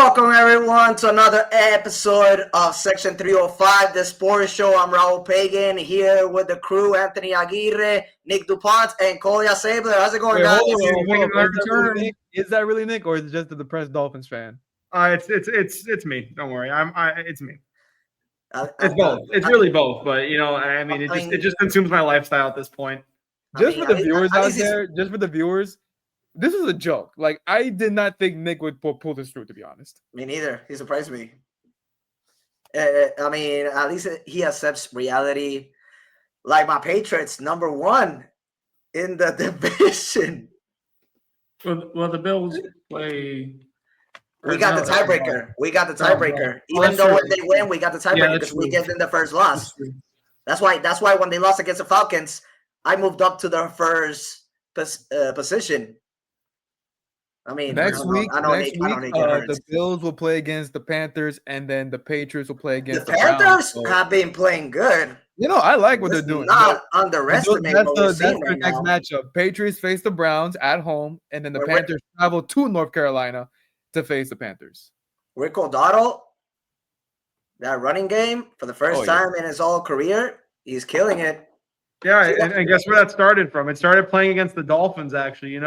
Welcome everyone to another episode of Section 305, the sports show. I'm Raul Pagan here with the crew, Anthony Aguirre, Nick Dupont, and Kolya Zabler. How's it going, guys? Is that really Nick, or is it just a depressed Dolphins fan? It's me. Don't worry. It's me. It's both. It's really both. But it just consumes my lifestyle at this point. Just for the viewers out there, this is a joke. Like, I did not think Nick would pull this through, to be honest. Me neither. He surprised me. At least he accepts reality. Like my Patriots, number one in the division. Well, the Bills play. We got the tiebreaker. Even though when they win, we got the tiebreaker because we gave them the first loss. That's why when they lost against the Falcons, I moved up to the first position. Next week, the Bills will play against the Panthers, and then the Patriots will play against the Panthers. Have been playing good. I like what they're doing. Not underestimate what we're seeing right now. That's their next matchup. Patriots face the Browns at home, and then the Panthers travel to North Carolina to face the Panthers. Rico Dotto, that running game for the first time in his whole career, he's killing it. Yeah, and guess where that started from? It started playing against the Dolphins, actually.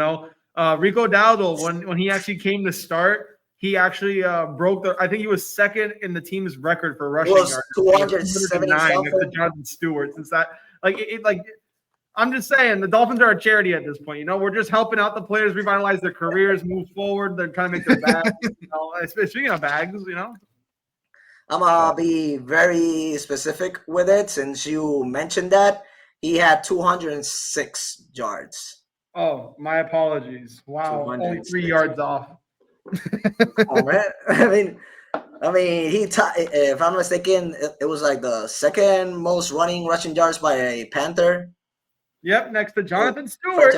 Rico Dowdle, when he actually came to start, he actually broke I think he was second in the team's record for rushing yards. 279 to Jonathan Stewart. Since that, I'm just saying, the Dolphins are a charity at this point. We're just helping out the players revitalize their careers, move forward. They're trying to make their bags. Speaking of bags, I'm gonna be very specific with it since you mentioned that he had 206 yards. Oh, my apologies. Wow, only 3 yards off. Oh man, if I'm not mistaken, it was like the second most rushing yards by a Panther. Yep, next to Jonathan Stewart.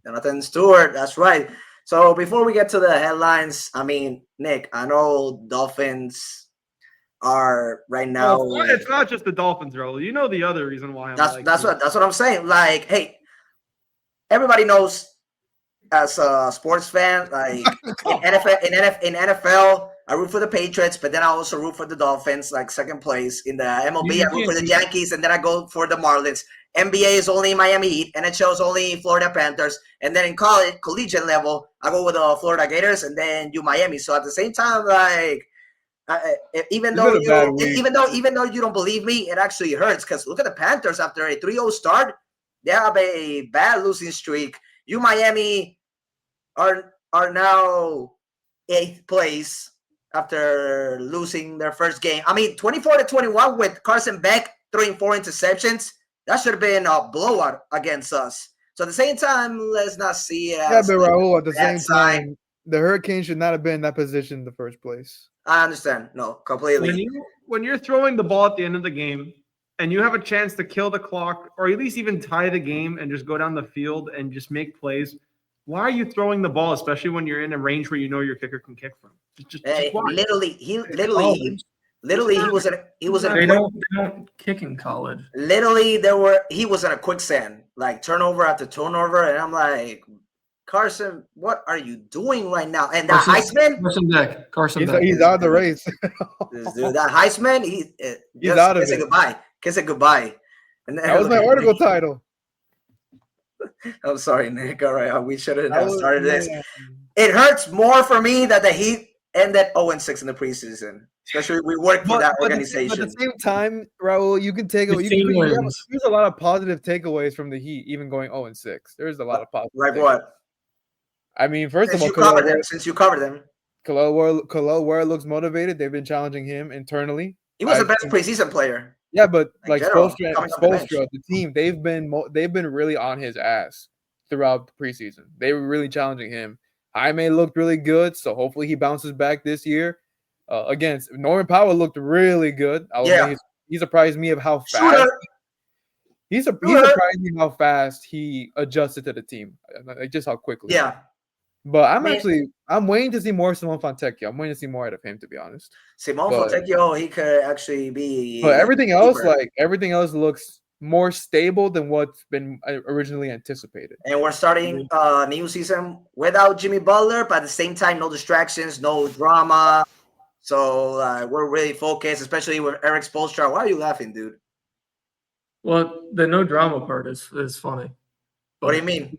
Jonathan Stewart, that's right. So before we get to the headlines, Nick, I know Dolphins are right now. It's not just the Dolphins, Raul. You know the other reason why. That's what I'm saying. Like, hey. Everybody knows, as a sports fan, like in NFL, I root for the Patriots, but then I also root for the Dolphins, like second place. In the MLB, I root for the Yankees, and then I go for the Marlins. NBA is only Miami Heat, NHL is only Florida Panthers, and then in collegiate level, I go with the Florida Gators, and then Miami. So at the same time, like, even though you don't believe me, it actually hurts because look at the Panthers after a 3-0 start. They have a bad losing streak. Miami are now 8th place after losing their first game. 24-21 with Carson Beck throwing 4 interceptions. That should have been a blowout against us. So at the same time, let's not see it as Raul, at the same time, the Hurricanes should not have been in that position in the first place. I understand. No, completely. When you're throwing the ball at the end of the game, and you have a chance to kill the clock or at least even tie the game and just go down the field and just make plays, why are you throwing the ball, especially when you're in a range where you know your kicker can kick from? He was in they don't kick in college. He was in a quicksand, like turnover after turnover, and I'm like, Carson, what are you doing right now? And that Heisman? Carson Beck. He's out of the race. Dude, that Heisman, he's out of it. Kiss it goodbye. And that was my article title. I'm sorry, Nick. All right, we should have started this. It hurts more for me that the Heat ended 0-6 in the preseason. Especially we work for that organization. At the same time, Raul, you can take away. There's a lot of positive takeaways from the Heat, even going 0-6. There's a lot of positive. Like what? First of all, since you covered them, Khalil Ware looks motivated. They've been challenging him internally. He was the best preseason player. Yeah, but Spoelstra, the team, they've been really on his ass throughout the preseason. They were really challenging him. Jaime looked really good, so hopefully he bounces back this year. Against Norman Powell looked really good. He surprised me of how fast. He surprised me how fast he adjusted to the team, like just how quickly. Yeah. But I'm waiting to see more Simone Fontecchio. I'm waiting to see more out of him, to be honest. Simone Fontecchio, he could actually be. But everything else looks more stable than what's been originally anticipated. And we're starting a new season without Jimmy Butler, but at the same time, no distractions, no drama. So we're really focused, especially with Eric Spoelstra. Why are you laughing, dude? Well, the no drama part is funny. What do you mean?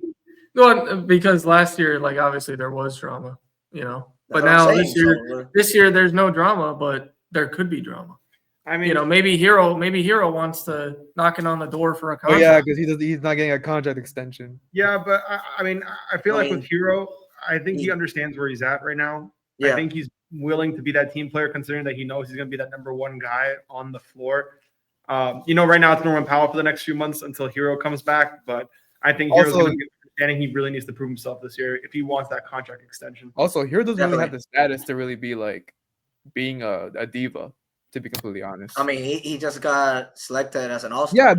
Well, because last year, like obviously there was drama, That's but what I'm now saying. this year there's no drama, but there could be drama. I mean, maybe Hero wants to knocking on the door for a contract. Oh yeah, because he's not getting a contract extension. Yeah, but I feel like with Hero, I think he understands where he's at right now. Yeah. I think he's willing to be that team player, considering that he knows he's going to be that number one guy on the floor. Right now it's Norman Powell for the next few months until Hero comes back, but I think Hero's going to get understanding he really needs to prove himself this year if he wants that contract extension. Also, Hero doesn't really have the status to really be like being a diva, to be completely honest. I mean, he just got selected as an all-star.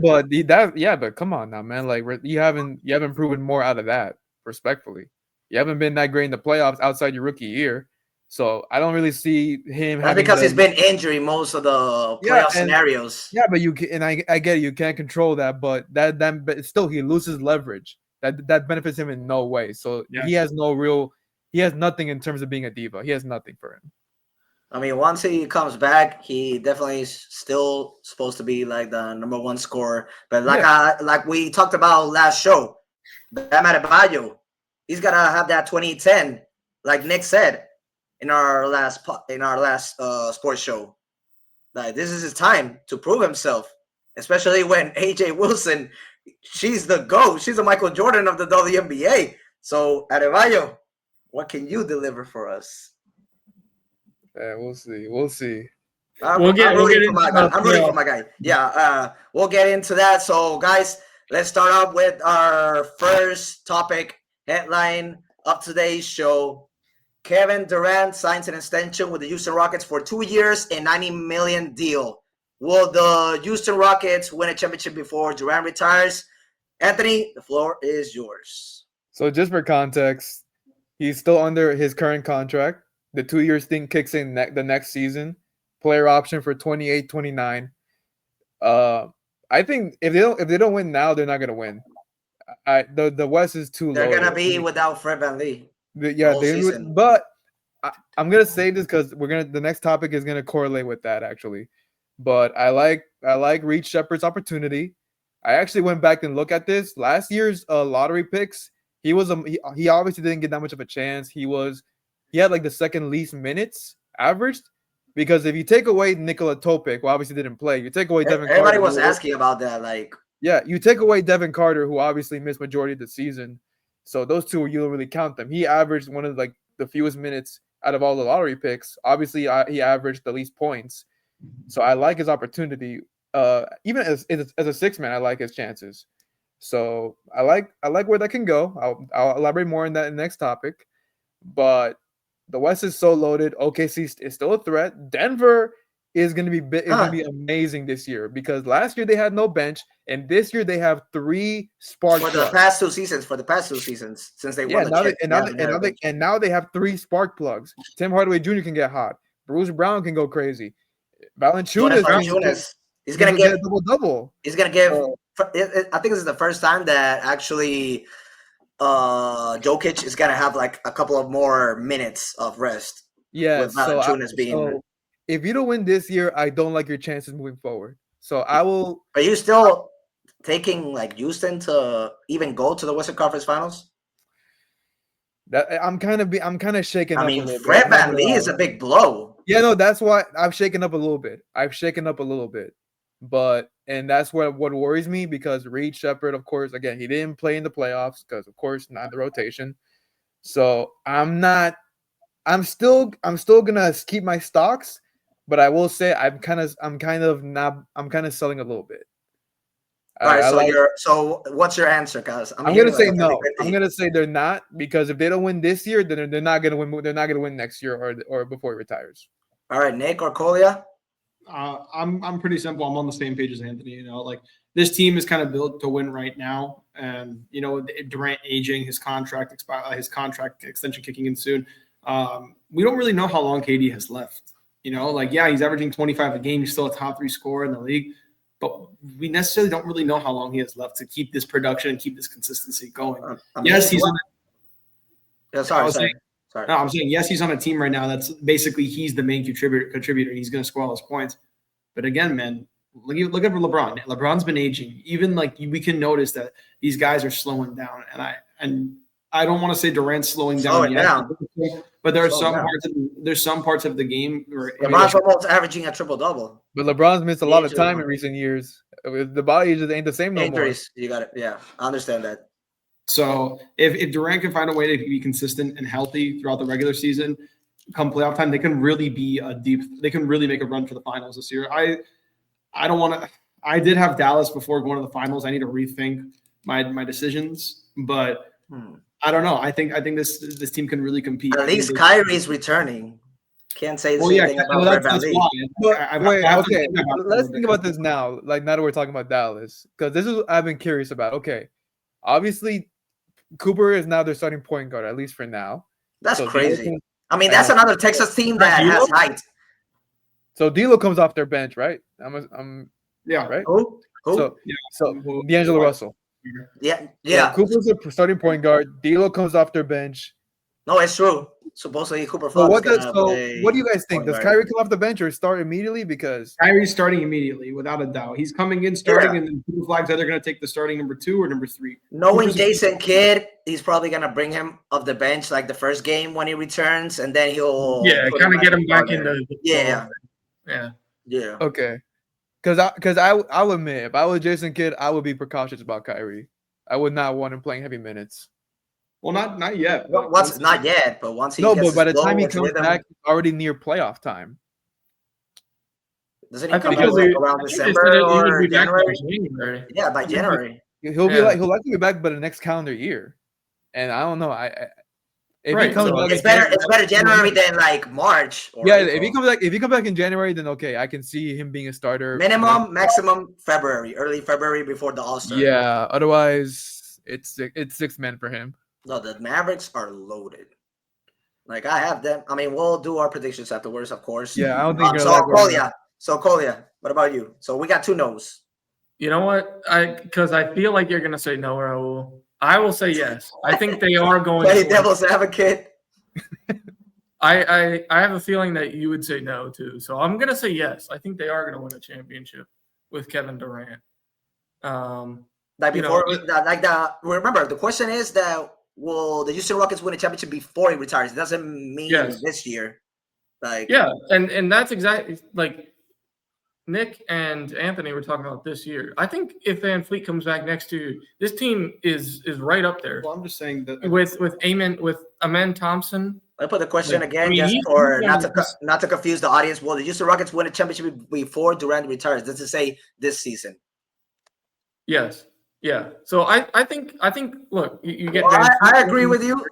Yeah, but come on now, man. Like you haven't proven more out of that. Respectfully, you haven't been that great in the playoffs outside your rookie year. So I don't really see him. That's because he's been injured most of the playoff scenarios. Yeah, but I get it. You can't control that, but but still he loses leverage. That benefits him in no way. So he has nothing in terms of being a diva. He has nothing for him. I mean, once he comes back, he definitely is still supposed to be like the number one scorer. But like we talked about last show, Bam Adebayo, he's gotta have that 2010, like Nick said in our last sports show. Like this is his time to prove himself, especially when AJ Wilson, she's the GOAT. She's the Michael Jordan of the WNBA. So Adebayo, what can you deliver for us? Yeah, we'll see. I'm rooting for my guy. Yeah, we'll get into that. So, guys, let's start off with our first topic headline of today's show. Kevin Durant signs an extension with the Houston Rockets for 2 years and $90 million deal. Will the Houston Rockets win a championship before Durant retires? Anthony, the floor is yours. So, just for context, he's still under his current contract. The 2 years thing kicks in the next season. Player option for 28-29. I think if they don't win now, they're not gonna win. The West is too low. They're gonna be without Fred VanVleet. But I'm gonna say this because the next topic is gonna correlate with that actually. But I like Reed Shepherd's opportunity. I actually went back and looked at this last year's lottery picks. He obviously didn't get that much of a chance. He had like the second least minutes averaged, because if you take away Nikola Topic, who obviously didn't play, you take away Devin Carter. Everybody was asking about that. You take away Devin Carter, who obviously missed majority of the season. So those two, you don't really count them. He averaged one of the fewest minutes out of all the lottery picks. Obviously, he averaged the least points. So I like his opportunity. Even as a six man, I like his chances. So I like where that can go. I'll elaborate more on that in the next topic. But the West is so loaded. OKC is still a threat. Denver is going to be amazing this year, because last year they had no bench, and this year they have 3 spark plugs. For the past two seasons, since they won the chip. Now they have 3 spark plugs. Tim Hardaway Jr. can get hot. Bruce Brown can go crazy. Valanciunas, he's going to get a double. He's going to give. I think this is the first time that actually Jokic is gonna have like a couple of more minutes of rest. Yeah, with Valanciunas being. If you don't win this year, I don't like your chances moving forward. So I will. Are you still taking Houston to even go to the Western Conference Finals? I'm kind of shaking up. I mean, Fred VanVleet is a big blow. Yeah, no, that's why I've shaken up a little bit. And that's what worries me, because Reed Shepherd, of course, again, he didn't play in the playoffs because, of course, not in the rotation. So I'm still gonna keep my stocks, but I will say I'm kind of selling a little bit. All right, so what's your answer, guys? I'm gonna say no. I'm gonna say they're not, because if they don't win this year, then they're not gonna win. They're not gonna win next year or before he retires. All right, Nick or Kolya? I'm pretty simple. I'm on the same page as Anthony. This team is kind of built to win right now, and Durant aging, his contract extension kicking in soon. We don't really know how long KD has left. He's averaging 25 a game. He's still a top 3 scorer in the league, but we necessarily don't really know how long he has left to keep this production and keep this consistency going. Sorry. Sorry. No, I'm saying yes, he's on a team right now that's basically he's the main contributor. He's going to score all his points. But again, man, look at LeBron. LeBron's been aging. Even like we can notice that these guys are slowing down. And I don't want to say Durant's slowing down yet, but there are some parts of the game where LeBron's almost averaging a triple-double. But LeBron's missed a lot of time in recent years. The body just ain't the same no more. Injuries, you got it. Yeah, I understand that. So if Durant can find a way to be consistent and healthy throughout the regular season, come playoff time, they can really they can really make a run for the finals this year. I don't want to. I did have Dallas before going to the finals. I need to rethink my decisions, but I don't know. I think this team can really compete. At least Kyrie's returning. Can't say the same thing about that's why. Okay. Let's think about this now. Like now that we're talking about Dallas, because this is what I've been curious about. Okay, obviously, Cooper is now their starting point guard, at least for now. That's crazy. I mean, that's another Texas team that has height. So D'Lo comes off their bench, right? Right. Who? So D'Angelo Russell. Yeah. So Cooper's a starting point guard. D'Lo comes off their bench. No, it's true. Supposedly Cooper. What do you guys think? Does Kyrie come off the bench or start immediately? Because Kyrie's starting immediately, without a doubt. He's coming in starting, and then Cooper Flag's either going to take the starting number 2 or number 3. Knowing Jason Kidd, he's probably going to bring him off the bench like the first game when he returns, and then he'll kind of get him back into yeah. Okay, because I'll admit, if I was Jason Kidd, I would be precautious about Kyrie. I would not want him playing heavy minutes. Well, not yet. Not yet, but once he but by the time he comes back, it's already near playoff time. Doesn't he come back around December or January? Yeah, by January. He'll likely be back by the next calendar year, and I don't know. If he comes back, it's better January than like March. Or April. if he comes back in January, then okay, I can see him being a starter. Maximum February, early February before the All-Star. Yeah, otherwise it's 6 men for him. No, the Mavericks are loaded. Like I have them. I mean, we'll do our predictions afterwards, of course. Yeah, I don't think. Kolya, what about you? So we got 2 no's. You know what? Because I feel like you're gonna say no, Raul. I will say yes. I think they are going. Play devil's advocate. I have a feeling that you would say no too. So I'm gonna say yes. I think they are gonna win a championship with Kevin Durant. Remember the question is that will the Houston Rockets win a championship before he retires? It doesn't mean this year. And that's exactly like Nick and Anthony were talking about this year. I think if Van Fleet comes back next year, this team is right up there. Well, I'm just saying that with Amen Thompson. I put the question again just for not to confuse the audience. Will the Houston Rockets win a championship before Durant retires? Does it say this season? Yes. Yeah. So I think look, you get. Well, I agree with you.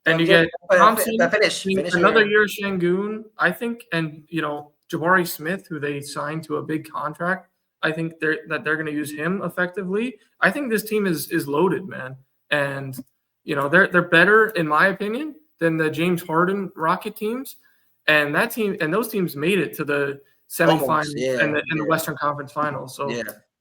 And you get Thompson. Finish another year Şengün, I think, and Jabari Smith, who they signed to a big contract. I think they're going to use him effectively. I think this team is loaded, man, and they're better in my opinion than the James Harden Rocket teams, and that team and those teams made it to the semifinals and the Western Conference Finals. So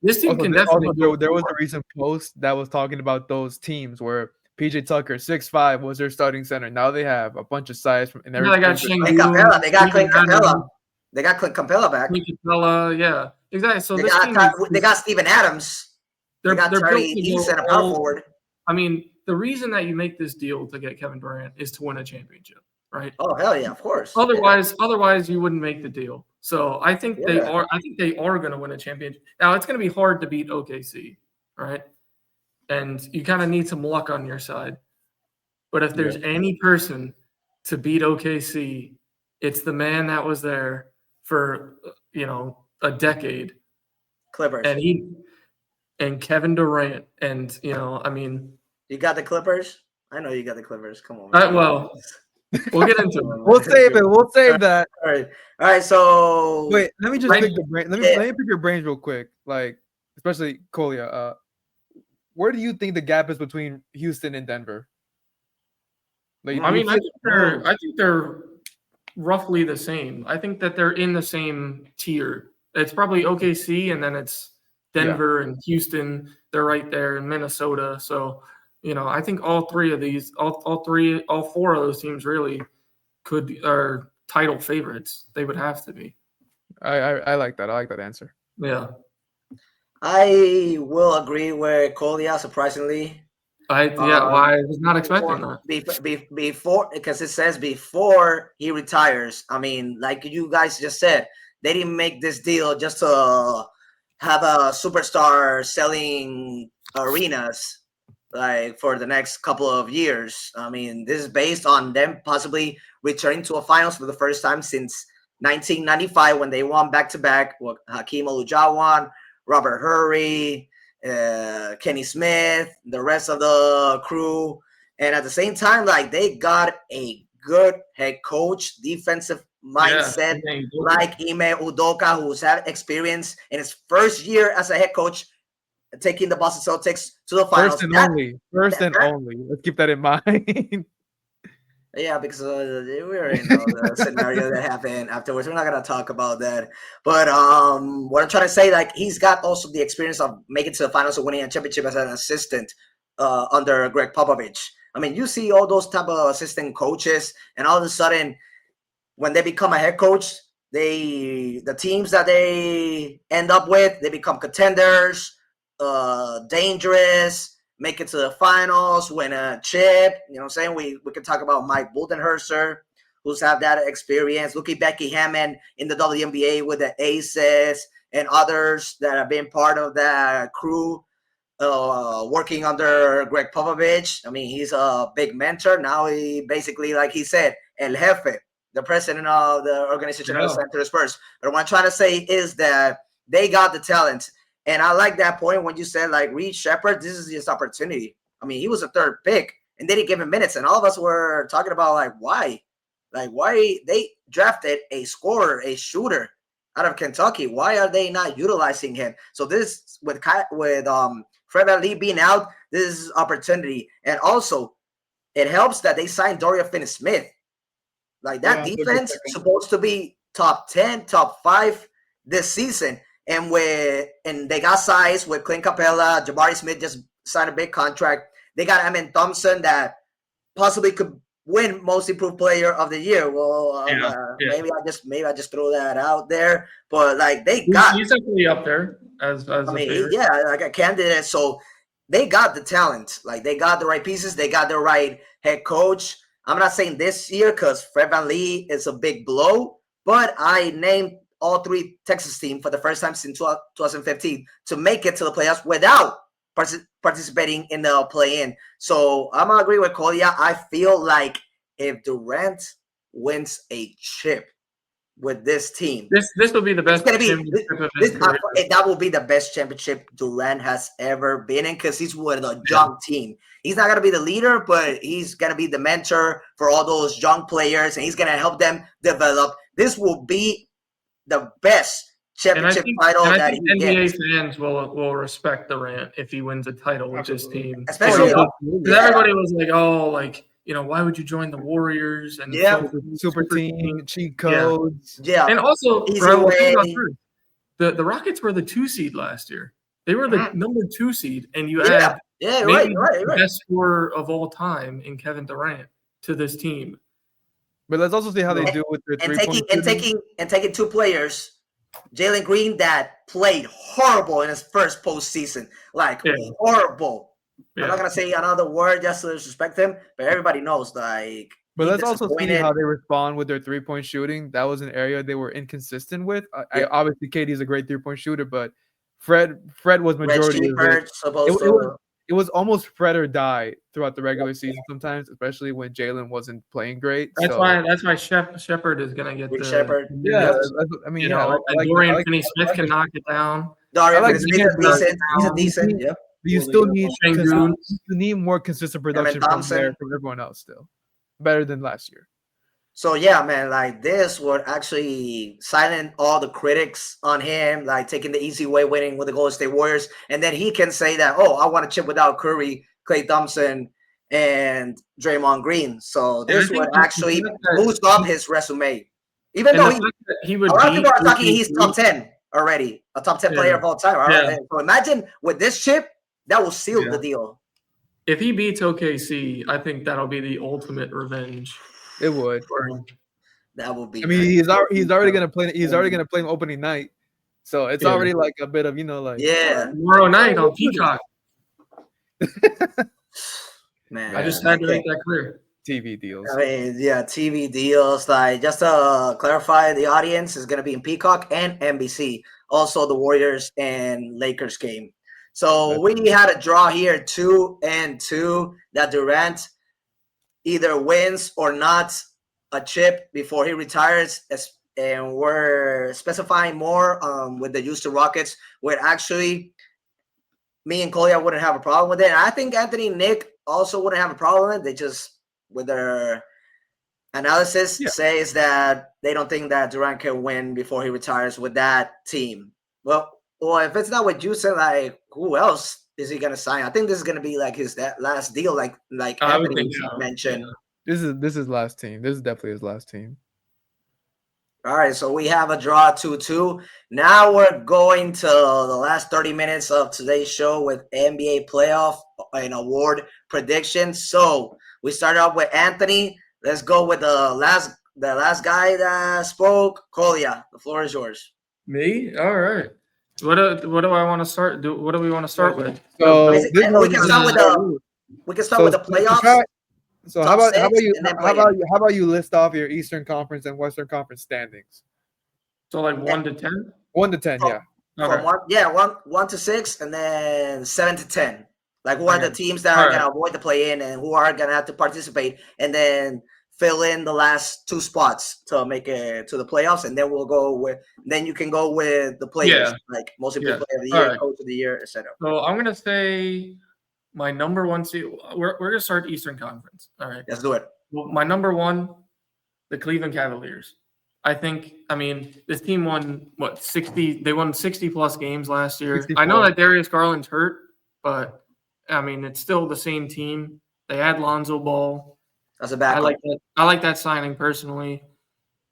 this team can definitely. There was a recent post that was talking about those teams where PJ Tucker, 6'5", was their starting center. Now they have a bunch of size from. And they got Şengün. They got Clint Capella. They got Clint Capella back. Yeah, exactly. So they got Steven Adams. They got Terry East and a power forward. I mean, the reason that you make this deal to get Kevin Durant is to win a championship, right? Oh hell yeah, of course. Otherwise, you wouldn't make the deal. So I think they are. I think they are going to win a championship. Now it's going to be hard to beat OKC, right? And you kind of need some luck on your side. But if there's any person to beat OKC, it's the man that was there for a decade. Clippers. And Kevin Durant. And I mean, you got the Clippers? I know you got the Clippers. Come on. Well, we'll get into it. We'll save it. We'll save that. All right. So wait, let me just pick the brain. Let me pick your brains real quick. Like, especially Kolya. Where do you think the gap is between Houston and Denver? Like, I think they're roughly the same. I think that they're in the same tier. It's probably OKC, and then it's Denver and Houston. They're right there in Minnesota. So, I think all four of those teams really are title favorites. They would have to be. I like that. I like that answer. Yeah. I will agree with Kolya, surprisingly. I was not expecting that. Before, because it says before he retires. I mean, like you guys just said, they didn't make this deal just to have a superstar selling arenas like for the next couple of years. I mean, this is based on them possibly returning to a finals for the first time since 1995 when they won back-to-back with Hakeem Olajuwon, Robert Horry, Kenny Smith, the rest of the crew. And at the same time, like they got a good head coach, defensive mindset, like Ime Udoka, who's had experience in his first year as a head coach, taking the Boston Celtics to the finals. First and only. Let's keep that in mind. Yeah, because we already know the scenario that happened afterwards. We're not gonna talk about that. But what I'm trying to say, like, he's got also the experience of making it to the finals and winning a championship as an assistant under Greg Popovich. I mean, you see all those type of assistant coaches, and all of a sudden, when they become a head coach, the teams that they end up with, they become contenders, dangerous. Make it to the finals, win a chip. You know what I'm saying? We can talk about Mike Budenholzer, who's had that experience. Look at Becky Hammond in the WNBA with the Aces and others that have been part of that crew working under Greg Popovich. I mean, he's a big mentor. Now he basically, like he said, El Jefe, the president of the organization of the San Antonio Spurs. But what I'm trying to say is that they got the talent. And I like that point when you said, like, Reed Shepherd, this is his opportunity. I mean, he was a third pick, and they didn't give him minutes. And all of us were talking about, like, why? Like, why they drafted a scorer, a shooter out of Kentucky. Why are they not utilizing him? So this, with Fred VanVleet being out, this is opportunity. And also, it helps that they signed Dorian Finney-Smith. Like, that defense is supposed to be top 10, top 5 this season. And they got size with Clint Capella. Jabari Smith just signed a big contract. They got Amen Thompson that possibly could win Most Improved Player of the Year. Well, maybe I just throw that out there. But like he's definitely up there as like a candidate. So they got the talent. Like they got the right pieces. They got the right head coach. I'm not saying this year because Fred VanVleet is a big blow, but I named all 3 Texas teams for the first time since 2015 to make it to the playoffs without participating in the play-in. So I'm going to agree with Kolya. I feel like if Durant wins a chip with this team, this will be the best championship of his career. That will be the best championship Durant has ever been in because he's with a young team. He's not going to be the leader, but he's going to be the mentor for all those young players, and he's going to help them develop. This will be the best championship title that he NBA gets. fans will respect Durant if he wins a title with his team. Especially everybody was like, "Oh, like why would you join the Warriors?" And super team, cheat codes. Yeah, and also the Rockets were the 2 seed last year. They were the number 2 seed, and you add the best scorer of all time in Kevin Durant to this team. But let's also see how they do with their taking 2 players, Jalen Green that played horrible in his first postseason, horrible. Yeah. I'm not gonna say another word just to disrespect him, but everybody knows like. But let's also see how they respond with their 3-point shooting. That was an area they were inconsistent with. Obviously, KD is a great 3-point shooter, but Fred was majority of it. It was almost Fred or die throughout the regular season sometimes, especially when Jalen wasn't playing great. That's why Shepherd is going to get the Shepard. Yeah, I mean, Dorian Finney-Smith can knock it down. Dorian Finney-Smith is decent. Yeah. But you still need more consistent production from everyone else still. Better than last year. So yeah, man, like this would actually silence all the critics on him, like taking the easy way, winning with the Golden State Warriors, and then he can say that, "Oh, I want to chip without Curry, Klay Thompson, and Draymond Green." So this would actually boost up his resume, even though he would. A lot of people are talking he's top 10 already, a top 10 player of all time. Right? So imagine with this chip, that will seal the deal. if he beats OKC, I think that'll be the ultimate revenge. It would. For him. That would be. I mean, he's already gonna play. He's already gonna play opening night, so it's already like a bit of like tomorrow night on Peacock. Man, I just had to make that clear. TV deals. I mean, TV deals. Like, just to clarify, the audience is gonna be in Peacock and NBC. Also, the Warriors and Lakers game. So we had a draw here, 2-2, that Durant either wins or not a chip before he retires, and we're specifying more with the Houston Rockets, where actually me and Kolya wouldn't have a problem with it. And I think Anthony and Nick also wouldn't have a problem with it. They just, with their analysis, says that they don't think that Durant can win before he retires with that team. Well, if it's not with Houston, like, who else is he gonna sign? I think this is gonna be like his last deal, like Anthony mentioned. Yeah. This is last team. This is definitely his last team. All right, so we have a draw 2-2. Now we're going to the last 30 minutes of today's show with NBA playoff and award predictions. So we started off with Anthony. Let's go with the last guy that spoke. Kolya, the floor is yours. Me? All right. What do I want to start? What do we want to start with? So we can start with the playoffs. So how about you list off your Eastern Conference and Western Conference standings? So like 1 to 10? 1 to 10, yeah. Okay. From 1 to 6, and then 7 to 10. Like, who are the teams that are gonna avoid the play-in and who are gonna have to participate, and then fill in the last 2 spots to make it to the playoffs, and then we'll go with. Then you can go with the players, like most improved player of the year, coach of the year, etc. So I'm gonna say my number 1 seed. We're gonna start Eastern Conference. All right, let's do it. Well, my number 1, the Cleveland Cavaliers. I mean, this team won 60. They won 60 plus games last year. 64. I know that Darius Garland's hurt, but I mean, it's still the same team. They had Lonzo Ball. That's a backup. I like that signing personally.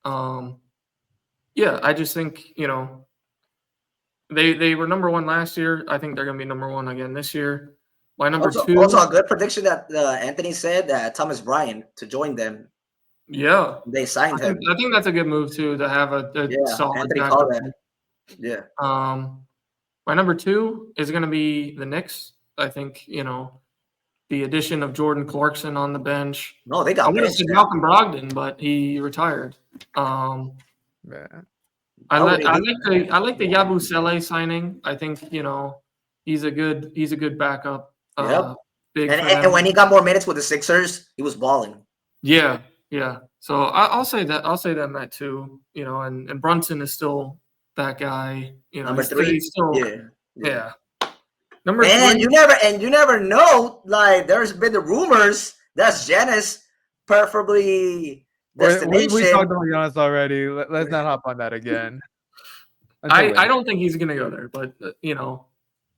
I just think they were number 1 last year. I think they're gonna be number 1 again this year. My number 2. Also, a good prediction that Anthony said that Thomas Bryant to join them. Yeah, they signed him. I think that's a good move too, to have a solid. Anthony called that. Yeah. My number 2 is going to be the Knicks. I think the addition of Jordan Clarkson on the bench. No, they got. I would have said Malcolm Brogdon, but he retired. I like the Yabusele signing. I think he's a good backup. Yep. And when he got more minutes with the Sixers, he was balling. Yeah. So I'll say that. I'll say that, Matt, too. And Brunson is still that guy. Number 3. Still, yeah. Number 3. You never know. Like, there's been the rumors that's Giannis preferably destination. We talked about Giannis already. Let's not hop on that again. I don't think he's gonna go there, but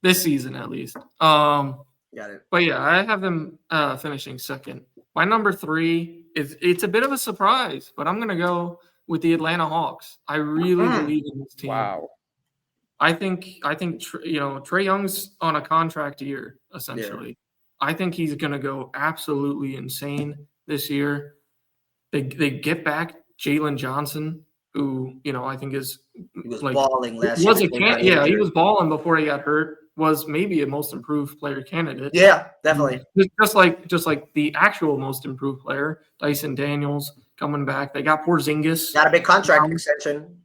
this season at least. Got it. But yeah, I have them finishing second. My number 3 it's a bit of a surprise, but I'm gonna go with the Atlanta Hawks. I really believe in this team. Wow. I think Trae Young's on a contract year essentially. Yeah. I think he's gonna go absolutely insane this year. They get back Jalen Johnson, who I think he was balling last year. He was balling before he got hurt. Was maybe a most improved player candidate. Yeah, definitely. Just like the actual most improved player, Dyson Daniels coming back. They got Porzingis. Got a big contract extension.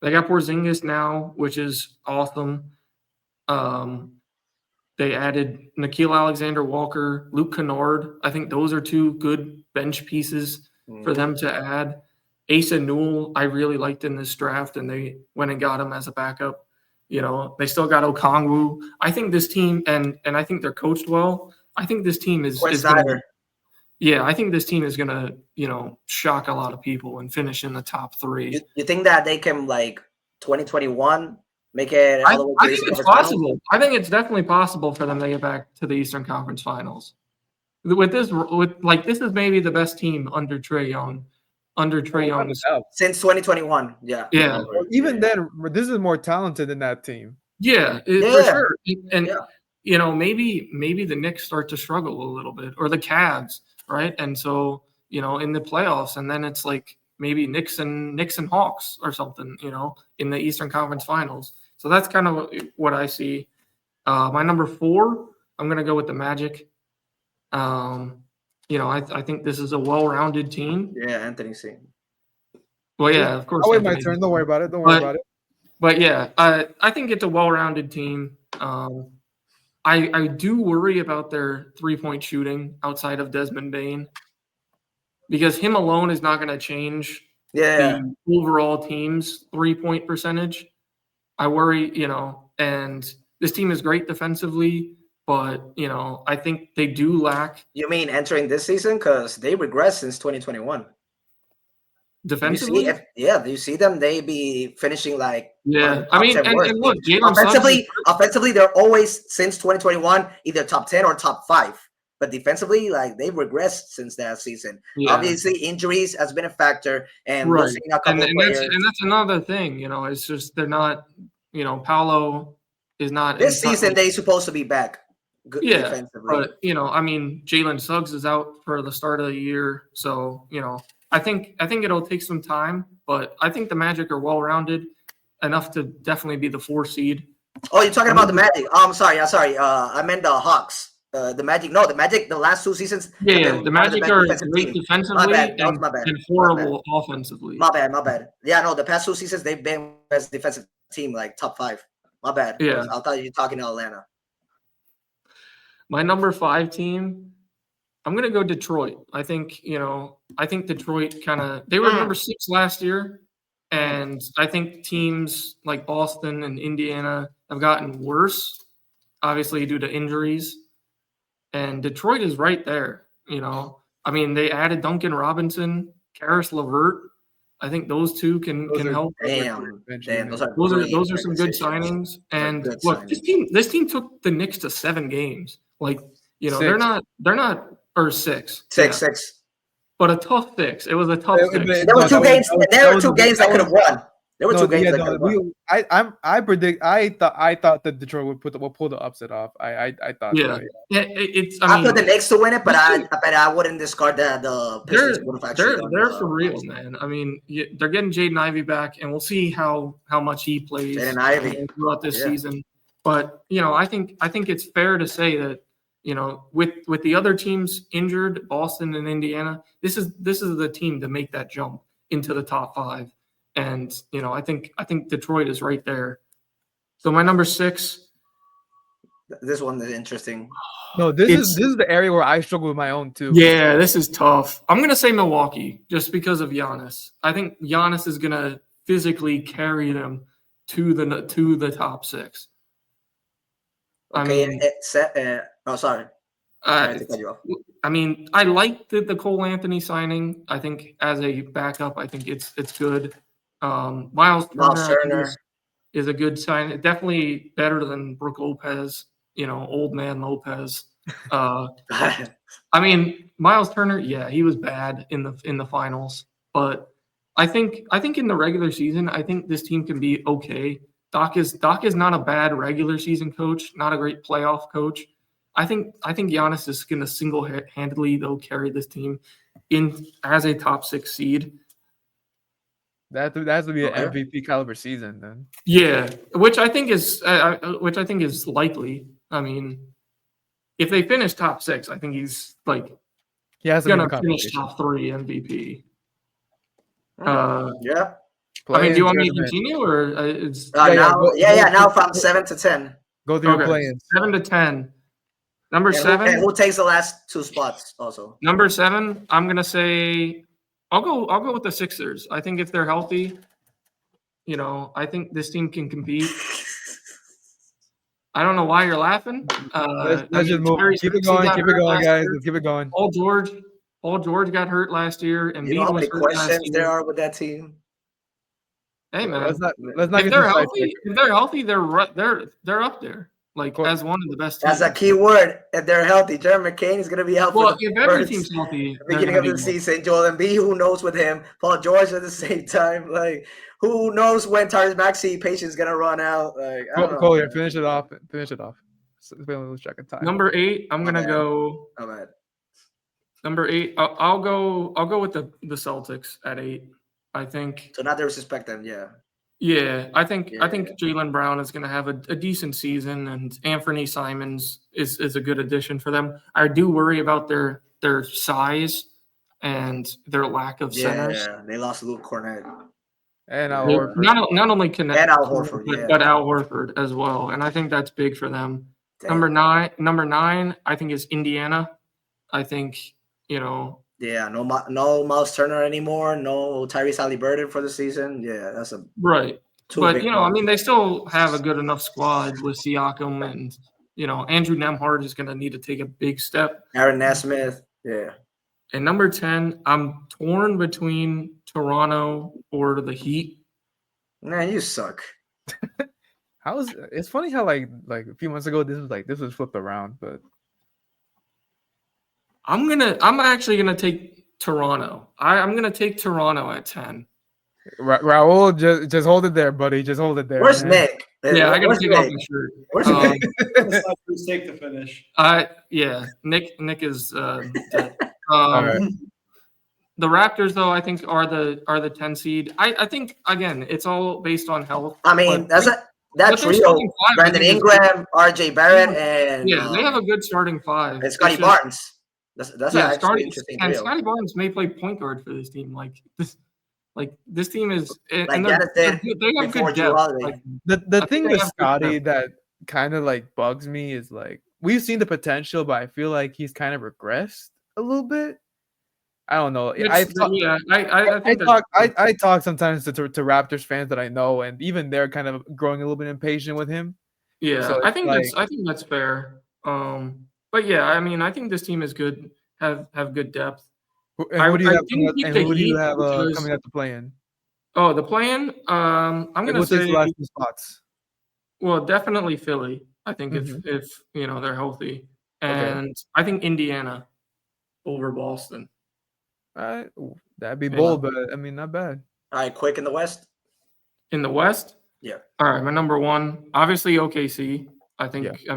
They got Porzingis now, which is awesome. They added Nickeil Alexander-Walker, Luke Kennard. I think those are 2 good bench pieces for them to add. Asa Newell, I really liked in this draft, and they went and got him as a backup. They still got Okongwu. I think this team, and I think they're coached well. I think this team is gonna, I think this team is gonna, shock a lot of people and finish in the top 3. You think that they can, like, 2021 make it all the way to I think it's possible. Finals? I think it's definitely possible for them to get back to the Eastern Conference Finals. This is maybe the best team under Trae Young. Since 2021, yeah. Even then, this is more talented than that team. For sure. And maybe the Knicks start to struggle a little bit, or the Cavs, right? And so, in the playoffs, and then it's like maybe Knicks and Hawks or something, in the Eastern Conference Finals. So that's kind of what I see. My number 4, I'm going to go with the Magic. I think this is a well-rounded team. Yeah, Anthony's saying. Well, yeah, of course. I'll wait my turn. Don't worry about it. But yeah, I think it's a well-rounded team. I do worry about their three-point shooting outside of Desmond Bane, because him alone is not going to change the overall team's three-point percentage. I worry, and this team is great defensively, but, I think they do lack. You mean entering this season? Because they regressed since 2021. Defensively? Do you see them? They be finishing like I mean, and look, offensively, they're always since 2021 either top 10 or top 5. But defensively, like they've regressed since that season. Yeah. Obviously, injuries has been a factor, and right. losing a couple of players. That's another thing. It's just they're not. Paolo is not. This season, they're supposed to be back. Good defensively. But I mean, Jalen Suggs is out for the start of the year, so I think it'll take some time, but I think the Magic are well-rounded enough to definitely be the 4 seed. Oh, you're talking about the Magic? Oh, I'm sorry. I meant the Hawks. The Magic. No, the Magic. The last 2 seasons. Yeah, the Magic are great defensively and horrible offensively. My bad. Yeah, no, the past 2 seasons they've been best defensive team, like top 5. My bad. Yeah, I thought you were talking to Atlanta. My number 5 team, I'm gonna go Detroit. I think Detroit they were number 6 last year, and I think teams like Boston and Indiana have gotten worse, obviously due to injuries. And Detroit is right there. I mean, they added Duncan Robinson, Karis LeVert. I think those 2 can help. Damn, those are some good signings. And look, this team took the Knicks to 7 games. Like, they're not or 6. 6. But a tough 6. It was a tough 6. There were 2 games. There were 2 games that could have won. There were 2 games that could have won. I thought that Detroit would pull the upset off. I thought. Yeah. I put the Knicks to win it, but I wouldn't discard that the Pistons would have actually. They're for real, man. I mean, they're getting Jaden Ivey back, and we'll see how much he plays throughout this season. But I think it's fair to say that with the other teams injured, Boston and Indiana, this is the team to make that jump into the top 5. And I think Detroit is right there. So my number 6. This one is interesting. No, this is the area where I struggle with my own too. Yeah, this is tough. I'm gonna say Milwaukee just because of Giannis. I think Giannis is gonna physically carry them to the top 6. Okay, sorry. I mean, I like the Cole Anthony signing. I think as a backup, I think it's good. Miles Turner is a good sign. Definitely better than Brook Lopez, old man Lopez. I mean, Miles Turner, yeah, he was bad in the finals, but I think in the regular season, I think this team can be okay. Doc is not a bad regular season coach, not a great playoff coach. I think Giannis is going to single-handedly though carry this team in as a top 6 seed. That has to be an MVP caliber season then. Yeah, which I think is likely. I mean, if they finish top 6, I think he's going to finish top 3 MVP. Yeah. I mean, do you want me to continue or it's now from 7 to 10. Go through your play-ins. 7 to 10. Number 7. And who takes the last 2 spots also? Number 7, I'm gonna say I'll go with the Sixers. I think if they're healthy, I think this team can compete. I don't know why you're laughing. Let's just move. Keep it going, guys. Let's keep it going. Paul George got hurt last year, and you know how many questions there are with that team. Hey man, let's not if they're healthy, they're up there. As one of the best teams. That's a key word. If they're healthy, Jeremy McCain is going to be healthy. Well, if every team's healthy, beginning of the season, Joel Embiid, who knows with him? Paul George at the same time. Who knows when Tyrese Maxey patience is going to run out? Kolya, finish it off. lose track of time. Number 8, I'm gonna go. All right. Number 8, I'll go with the Celtics at 8. I think. So not disrespect them, yeah. Yeah, I think Jaylen Brown is going to have a decent season, and Anthony Simons is a good addition for them. I do worry about their size and their lack of centers. Yeah, they lost Luke Cornett. And Al Horford. Not only Connect, and Al Horford, but Al Horford as well, and I think that's big for them. Damn. Number 9, I think is Indiana. I think Yeah, no Miles Turner anymore. No Tyrese Haliburton for the season. Yeah, that's a right. But I mean, they still have a good enough squad with Siakam, and Andrew Nembhard is going to need to take a big step. Aaron Nesmith. Yeah. And number 10, I'm torn between Toronto or the Heat. Man, you suck. It's funny how like a few months ago this was flipped around, but I'm actually gonna take Toronto. I'm gonna take Toronto at 10. Raul, just hold it there, buddy. Just hold it there. Where's man. Nick? Yeah, I gotta take off my shirt. Where's Nick? Mistake to finish. Yeah, Nick is dead. right. The Raptors, though, I think are the 10 seed. I think again, it's all based on health. I mean, that trio: Brandon Ingram, RJ Barrett, and they have a good starting 5. And Scotty Barnes. That's actually interesting. And Scotty Barnes may play point guard for this team. This team is, Like and they have good depth. The thing with Scotty that kind of like bugs me is like we've seen the potential, but I feel like he's kind of regressed a little bit. I don't know. I talk sometimes to Raptors fans that I know, and even they're kind of growing a little bit impatient with him. Yeah, so I think that's fair. But yeah, I mean, I think this team is good. Have good depth. Who do you have coming out to play in? Oh, the play-in. I'm gonna say the last 2 spots. Well, definitely Philly. I think if they're healthy, and I think Indiana over Boston. That'd be bold, but I mean, not bad. All right, quick in the West. In the West, yeah. All right, my number 1, obviously OKC. I think. Yeah.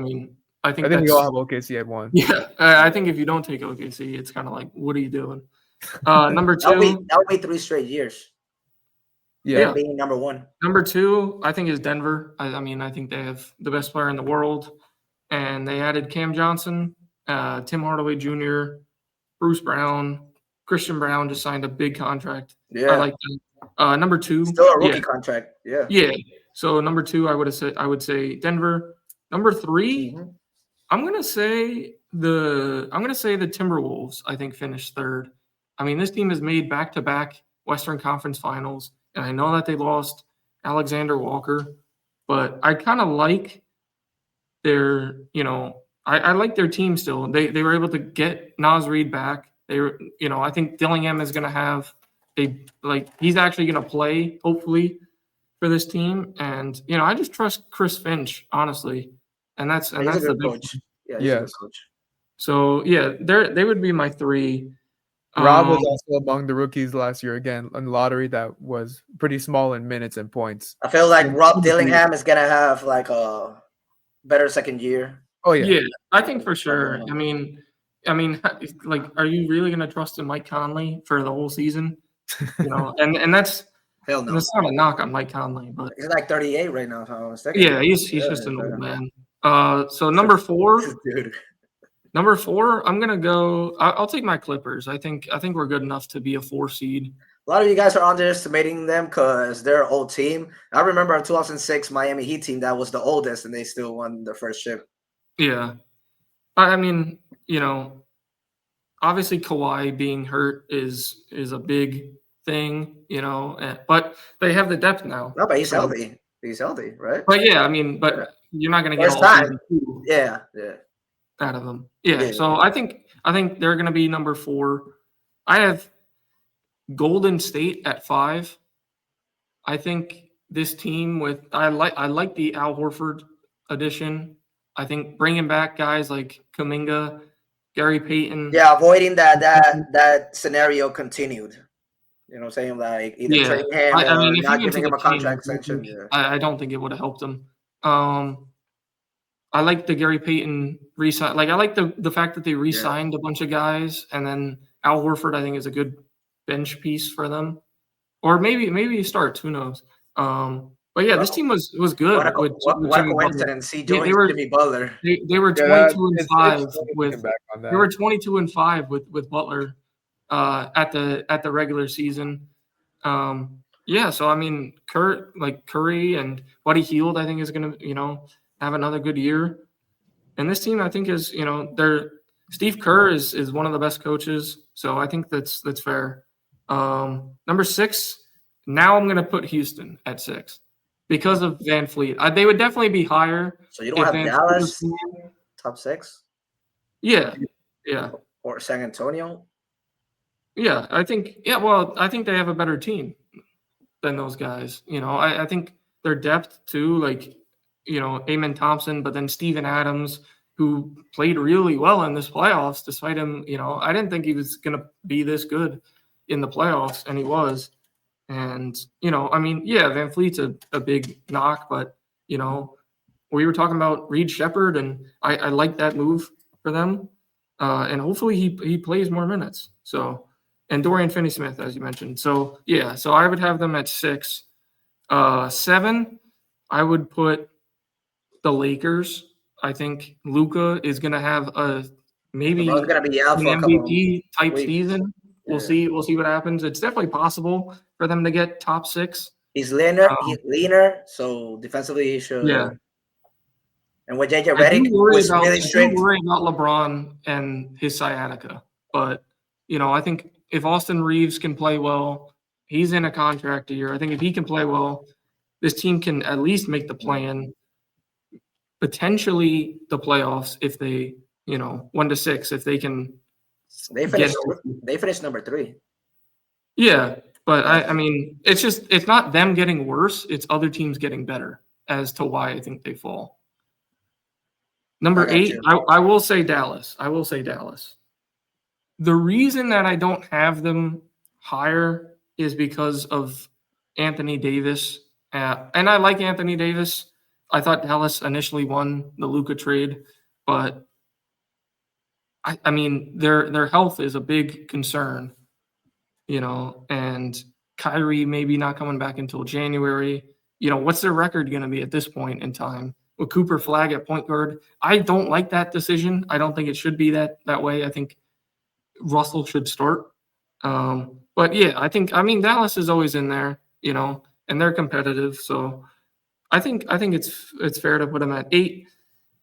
I think we all have OKC at 1. Yeah, I think if you don't take OKC, it's kind of like, what are you doing? Number 2. That would be 3 straight years. Yeah, being number 1. Number 2, I think is Denver. I think they have the best player in the world, and they added Cam Johnson, Tim Hardaway Jr., Bruce Brown, Christian Brown just signed a big contract. Yeah, I like that. Number 2, still a rookie contract. Yeah. Yeah. So number 2, I would say Denver. Number 3, I'm gonna say the Timberwolves. I think finished 3rd. I mean, this team has made back-to-back Western Conference Finals, and I know that they lost Alexander Walker, but I kind of like their. I like their team still. They were able to get Naz Reid back. I think Dillingham is going to have he's actually going to play, hopefully, for this team. And, I just trust Chris Finch, honestly. And that's the big coach. Yeah, he's a good coach. So, yeah, they would be my 3. Rob was also among the rookies last year, again, in the lottery that was pretty small in minutes and points. I feel like Rob Dillingham is going to have, a better second year. Oh, yeah. Yeah, I think for sure. I mean, are you really going to trust in Mike Conley for the whole season? And that's hell no. That's not a knock on Mike Conley, but he's like 38 right now. Yeah, he's just an old man. So number 4, dude. Number 4, I'm gonna go. I'll take my Clippers. I think we're good enough to be a 4 seed. A lot of you guys are underestimating them because they're an old team. I remember in 2006 Miami Heat team that was the oldest, and they still won their first chip. Yeah, I mean, obviously Kawhi being hurt is a big thing, but they have the depth now. No, but he's healthy. He's healthy, right? But yeah, I mean, but you're not going to get all time. Yeah, out of them. Yeah. So I think they're going to be number 4. I have Golden State at 5. I think this team I like the Al Horford addition. I think bringing back guys like Kuminga, Gary Payton. Yeah, avoiding that scenario continued. You know what I'm saying? Like either trading him or not giving him a contract extension. I don't think it would have helped him. I like the Gary Payton re-sign. Like I like the fact that they re-signed a bunch of guys, and then Al Horford I think is a good bench piece for them, or maybe he starts. Who knows? But yeah, this team was good with Jimmy Butler. They were Jimmy Butler. They were 22-5 with they were 22-5 with Butler at the regular season. Yeah, so I mean, Curry and Buddy Hield, I think is going to have another good year. And this team, I think, is Steve Kerr is one of the best coaches, so I think that's fair. Number 6, now I'm going to put Houston at 6 because of Van Fleet. They would definitely be higher. So you don't have Dallas top 6? Yeah. Or San Antonio? Yeah, I think they have a better team than those guys. I think their depth too, like, Amen Thompson, but then Steven Adams, who played really well in this playoffs, despite him, I didn't think he was going to be this good in the playoffs, and he was. And, I mean, yeah, Van Fleet's a big knock, but, we were talking about Reed Shepherd, and I like that move for them. And hopefully he plays more minutes. So, and Dorian Finney-Smith, as you mentioned. So, yeah, so I would have them at 6. 7, I would put the Lakers. I think Luka is going to have maybe an MVP type season. We'll see what happens. It's definitely possible for them to get top 6. He's leaner, so defensively he should. Yeah. And with JJ Redick, was really strict. I worry about LeBron and his sciatica, but I think if Austin Reeves can play well, he's in a contract year. I think if he can play well, this team can at least make the play-in, potentially the playoffs if they, 1 to 6, if they can. They finished number 3. Yeah, but I mean, it's not them getting worse; it's other teams getting better as to why I think they fall. Number 8, I will say Dallas. The reason that I don't have them higher is because of Anthony Davis. And I like Anthony Davis. I thought Dallas initially won the Luka trade, but I mean, their health is a big concern, and Kyrie maybe not coming back until January. What's their record going to be at this point in time? With Cooper Flagg at point guard, I don't like that decision. I don't think it should be that way. I think Russell should start. But yeah, I mean Dallas is always in there, and they're competitive. So I think it's fair to put them at 8.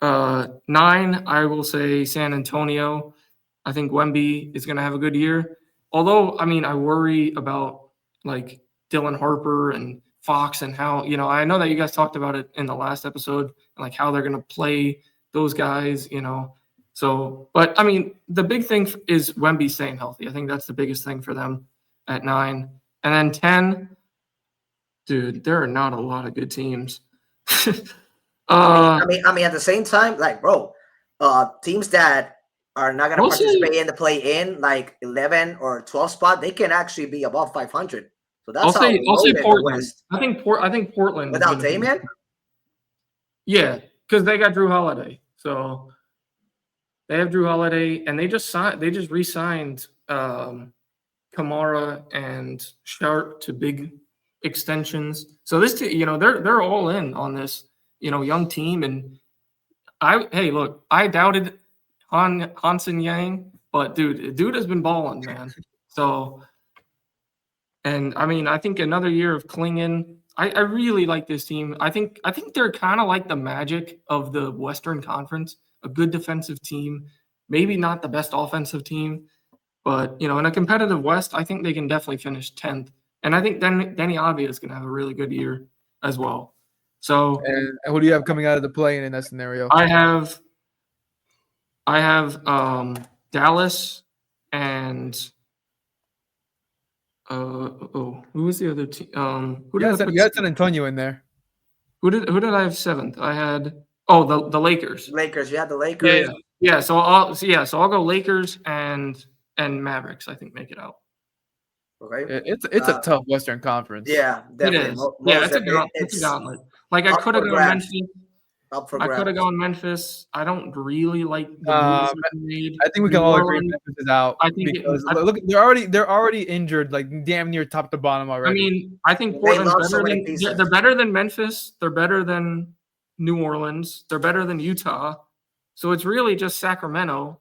9, I will say San Antonio. I think Wemby is going to have a good year. Although, I mean, I worry about like Dylan Harper and Fox and how, I know that you guys talked about it in the last episode, like how they're going to play those guys, So, but I mean, the big thing is Wemby staying healthy. I think that's the biggest thing for them at 9. And then 10, dude, there are not a lot of good teams. I mean, at the same time, like, bro, teams that are not going to participate in the play-in, like 11 or 12 spot, they can actually be above 500. So that's I'll say Portland. I think Portland without Damian. Yeah, because they got Drew Holiday. So they have Drew Holiday, and they just re-signed Kamara and Sharp to big extensions. So this, they're all in on this, young team. And I doubted Hansen Yang, but dude has been balling, man. So, and I mean, I think another year of Klingon. I really like this team. I think they're kind of like the Magic of the Western Conference, a good defensive team, maybe not the best offensive team, but in a competitive West, I think they can definitely finish 10th. And I think Denny Avdia is going to have a really good year as well. So, and who do you have coming out of the play in that scenario? I have Dallas and who was the other team? You had San Antonio in there. Who did I have 7th? I had the Lakers. Lakers, you had the Lakers. Yeah. So I'll go Lakers and Mavericks. I think make it out. Okay. It's a tough Western Conference. Yeah, definitely. It is. It's a gauntlet. Like I could have mentioned. up for I could have grabs. gone Memphis. I don't really like the moves that they made. I think we can all agree Memphis is out because look, they're already injured, like damn near top to bottom already. I mean, I think Portland's better. They're better than Memphis. They're better than New Orleans. They're better than Utah. So it's really just Sacramento,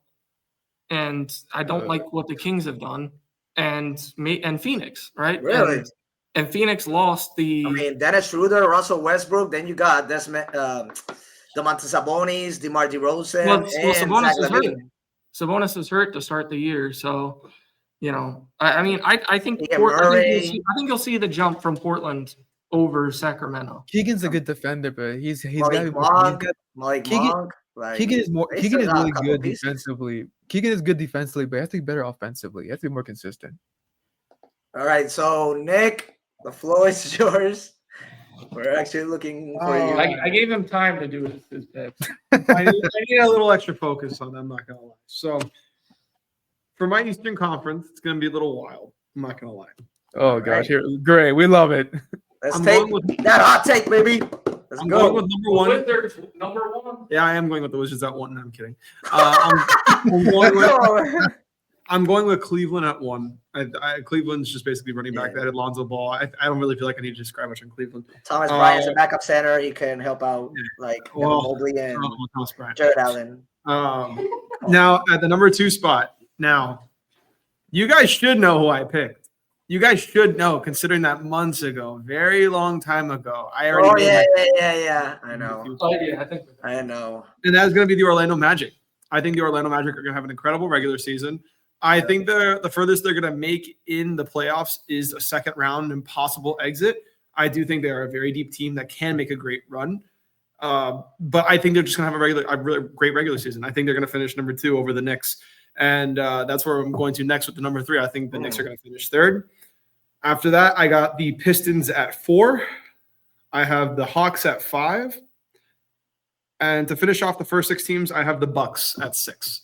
and I don't like what the Kings have done, and Phoenix, right? Really? And Phoenix lost the. I mean, Dennis Schroeder, Russell Westbrook. Then you got Domantas Sabonis, DeMar DeRozan, Well, and Sabonis Zach is hurt. LaVine. Sabonis is hurt to start the year, so I think you'll see the jump from Portland over Sacramento. Keegan's a good defender, but he's Malik got Monk. Keegan is really good defensively. Keegan is good defensively, but he has to be better offensively. He has to be more consistent. All right, so Nick, the floor is yours. We're actually looking for you. I gave him time to do his picks. I need a little extra focus on that, I'm not going to lie. So, for my Eastern Conference, it's going to be a little wild. I'm not going to lie. Oh, gosh. Here, great. We love it. Let's take that hot take, baby. Let's go. Going with number one. Wizards, number one. Yeah, I am going with the Wizards at 1. No, I'm kidding. I'm going with Cleveland at 1. Cleveland's just basically running back that had Lonzo Ball. I don't really feel like I need to describe much on Cleveland. Thomas Bryant's a backup center. He can help out Mobley and Jared Allen. Now at the number 2 spot. Now, you guys should know who I picked. You guys should know, considering that months ago, very long time ago. I already. Yeah. I know. I know. And that's going to be the Orlando Magic. I think the Orlando Magic are going to have an incredible regular season. I think the furthest they're going to make in the playoffs is a second round and possible exit. I do think they are a very deep team that can make a great run. But I think they're just going to have a really great regular season. I think they're going to finish number 2 over the Knicks. And that's where I'm going to next with the number 3. I think the Knicks are going to finish 3rd. After that, I got the Pistons at 4. I have the Hawks at 5. And to finish off the first 6 teams, I have the Bucks at 6.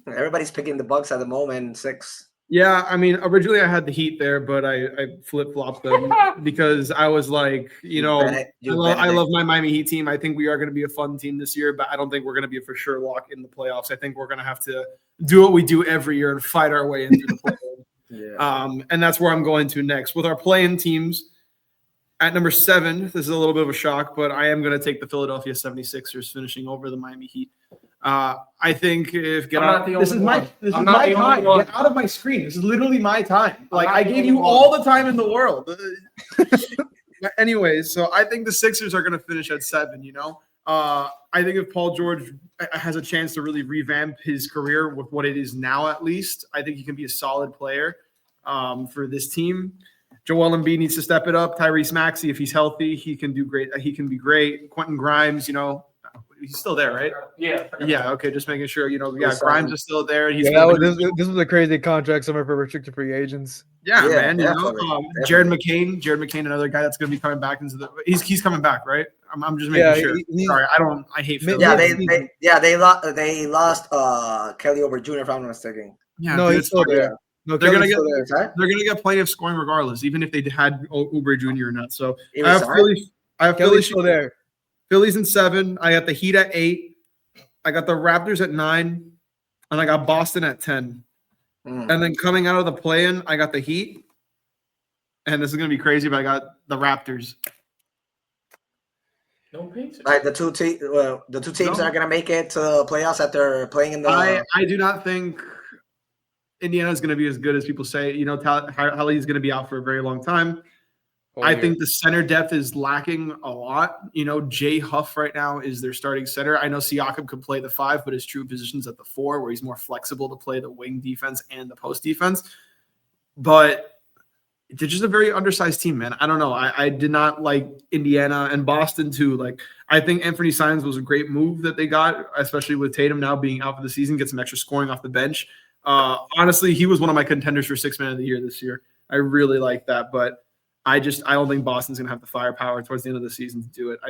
Everybody's picking the Bucks at the moment, 6. Yeah, I mean, originally I had the Heat there, but I flip-flopped them because I was like, I love my Miami Heat team. I think we are going to be a fun team this year, but I don't think we're going to be a for sure lock in the playoffs. I think we're going to have to do what we do every year and fight our way into the playoffs. And that's where I'm going to next. With our play-in teams, at number 7, this is a little bit of a shock, but I am going to take the Philadelphia 76ers finishing over the Miami Heat. I think if get out, this is my time. Get out of my screen. This is literally my time. Like I gave you all the time in the world. Anyways, so I think the Sixers are going to finish at 7. I think if Paul George has a chance to really revamp his career with what it is now, at least, I think he can be a solid player for this team. Joel Embiid needs to step it up. Tyrese Maxey, if he's healthy, he can do great. He can be great. Quentin Grimes, he's still there, right? Yeah. Yeah. Okay. Just making sure, Grimes is still there. This was a crazy contract summer for restricted free agents. Yeah, man. Jared McCain, another guy that's going to be coming back into the. He's coming back, right? I'm just making sure. Sorry, I hate Philly. Yeah, they lost Kelly Oubre Jr. if I'm not mistaken. Yeah, no, he's still there. No, they're gonna get plenty of scoring regardless, even if they had Oubre Jr. or not. So I have Philly still there. Philly's in 7. I got the Heat at 8. I got the Raptors at 9, and I got Boston at 10. And then coming out of the play-in, I got the Heat, and this is gonna be crazy, but I got the Raptors. No Pacers. Like the two teams are gonna make it to playoffs after playing in the. I do not think Indiana is going to be as good as people say. Hallie is going to be out for a very long time. I think the center depth is lacking a lot. Jay Huff right now is their starting center. I know Siakam could play the 5, but his true position's at the 4, where he's more flexible to play the wing defense and the post defense. But they're just a very undersized team, man. I don't know. I did not like Indiana and Boston too. Like, I think Anthony Simons was a great move that they got, especially with Tatum now being out for the season, get some extra scoring off the bench. Honestly, he was one of my contenders for 6th man of the year this year. I really like that, but I don't think Boston's gonna have the firepower towards the end of the season to do it.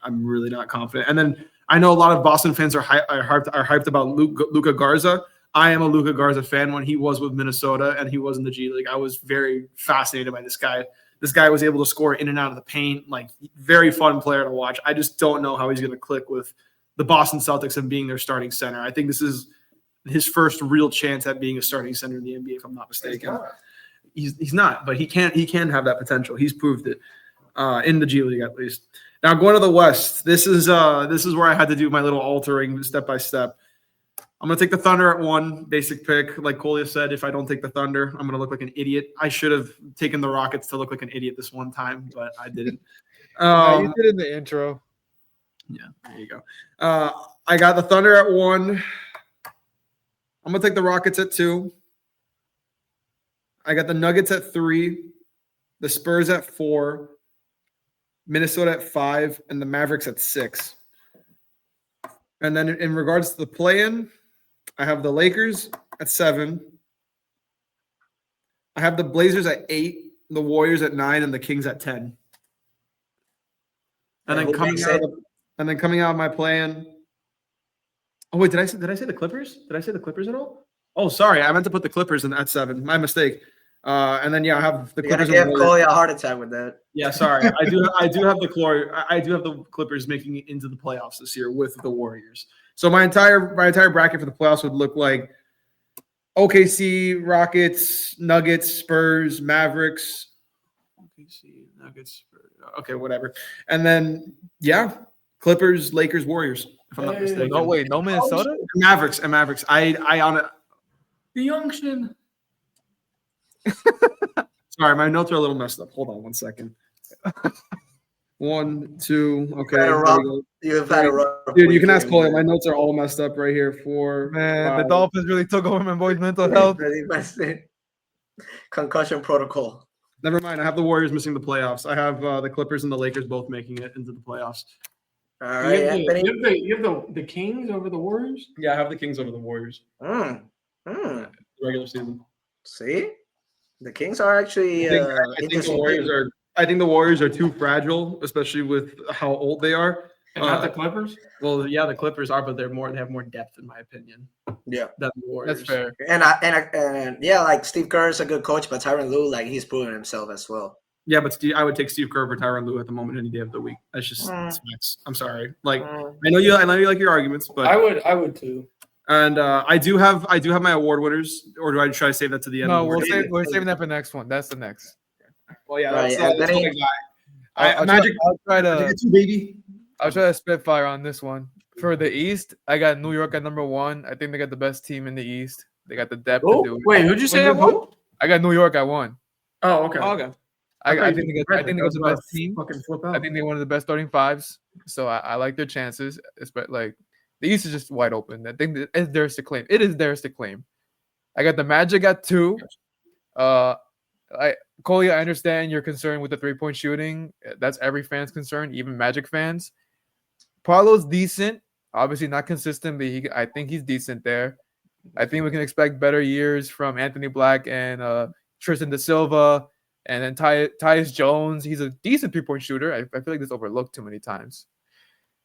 I'm really not confident. And then I know a lot of Boston fans are hyped about Luka Garza. I am a Luka Garza fan. When he was with Minnesota and he was in the G League, I was very fascinated by this guy. This guy was able to score in and out of the paint. Like, very fun player to watch. I just don't know how he's going to click with the Boston Celtics and being their starting center. I think this is his first real chance at being a starting center in the NBA, if I'm not mistaken. He's not, but he can have that potential. He's proved it in the G League at least. Now going to the West, this is where I had to do my little altering step by step. I'm gonna take the Thunder at 1, basic pick. Like Kolya said, if I don't take the Thunder, I'm gonna look like an idiot. I should have taken the Rockets to look like an idiot this one time, but I didn't. You did in the intro. Yeah, there you go. I got the Thunder at 1. I'm gonna take the Rockets at 2. I got the Nuggets at 3, the Spurs at 4, Minnesota at 5, and the Mavericks at 6. And then in regards to the play-in, I have the Lakers at 7. I have the Blazers at 8, the Warriors at 9, and the Kings at 10. And then coming out of my play-in. Oh wait, did I say the Clippers? Did I say the Clippers at all? Oh, sorry, I meant to put the Clippers in at 7. My mistake. And then I have the Clippers. You're gonna give Kolya a heart attack with that. Yeah, sorry. I do have the Clippers making it into the playoffs this year with the Warriors. So my entire bracket for the playoffs would look like OKC, Rockets, Nuggets, Spurs, Mavericks. OKC, Nuggets, Spurs. Okay, whatever. And then Clippers, Lakers, Warriors. If I'm not mistaken. No, wait, no Minnesota? Mavericks. I on it. The Youngster. Sorry, my notes are a little messed up. Hold on one second. 1, 2. Okay. You've had a rough Dude, you can ask Kolya. My notes are all messed up right here. 4. Man, the Dolphins really took over my boy's mental health. Concussion protocol. Never mind. I have the Warriors missing the playoffs. I have the Clippers and the Lakers both making it into the playoffs. All right, Anthony. You have the Kings over the Warriors? Yeah, I have the Kings over the Warriors. Regular season. See? The Kings are actually I think the Warriors are too fragile, especially with how old they are. And not the Clippers? Well, yeah, the Clippers are, but they have more depth, in my opinion. Yeah, than the Warriors. That's fair. And like Steve Kerr is a good coach, but Tyronn Lue, like he's proven himself as well. Yeah, but I would take Steve Kerr over Tyronn Lue at the moment any day of the week. That's just facts. I'm sorry. Like I know you like your arguments, but I would too. And I do have my award winners, or do I try to save that to the end? No, we're saving that for the next one. That's the next. Well, yeah, right, that's my guy. Magic. I'll try to baby. spitfire on this one. For the East, I got New York at number 1. I think they got the best team in the East. They got the depth to do it. Wait, who'd you say at 1? I got New York at 1. Oh, okay. Okay. I think they got the best team. Fucking flip out. I think they're one of the best starting 5s. So I like their chances. Like the East is just wide open. I think it's theirs to claim. It is theirs to claim. I got the Magic at 2. Kolya, I understand your concern with the 3-point shooting. That's every fan's concern, even Magic fans. Paolo's decent. Obviously not consistent, but I think he's decent there. I think we can expect better years from Anthony Black and Tristan Da Silva. And then Tyus Jones. He's a decent 3-point shooter. I feel like this overlooked too many times.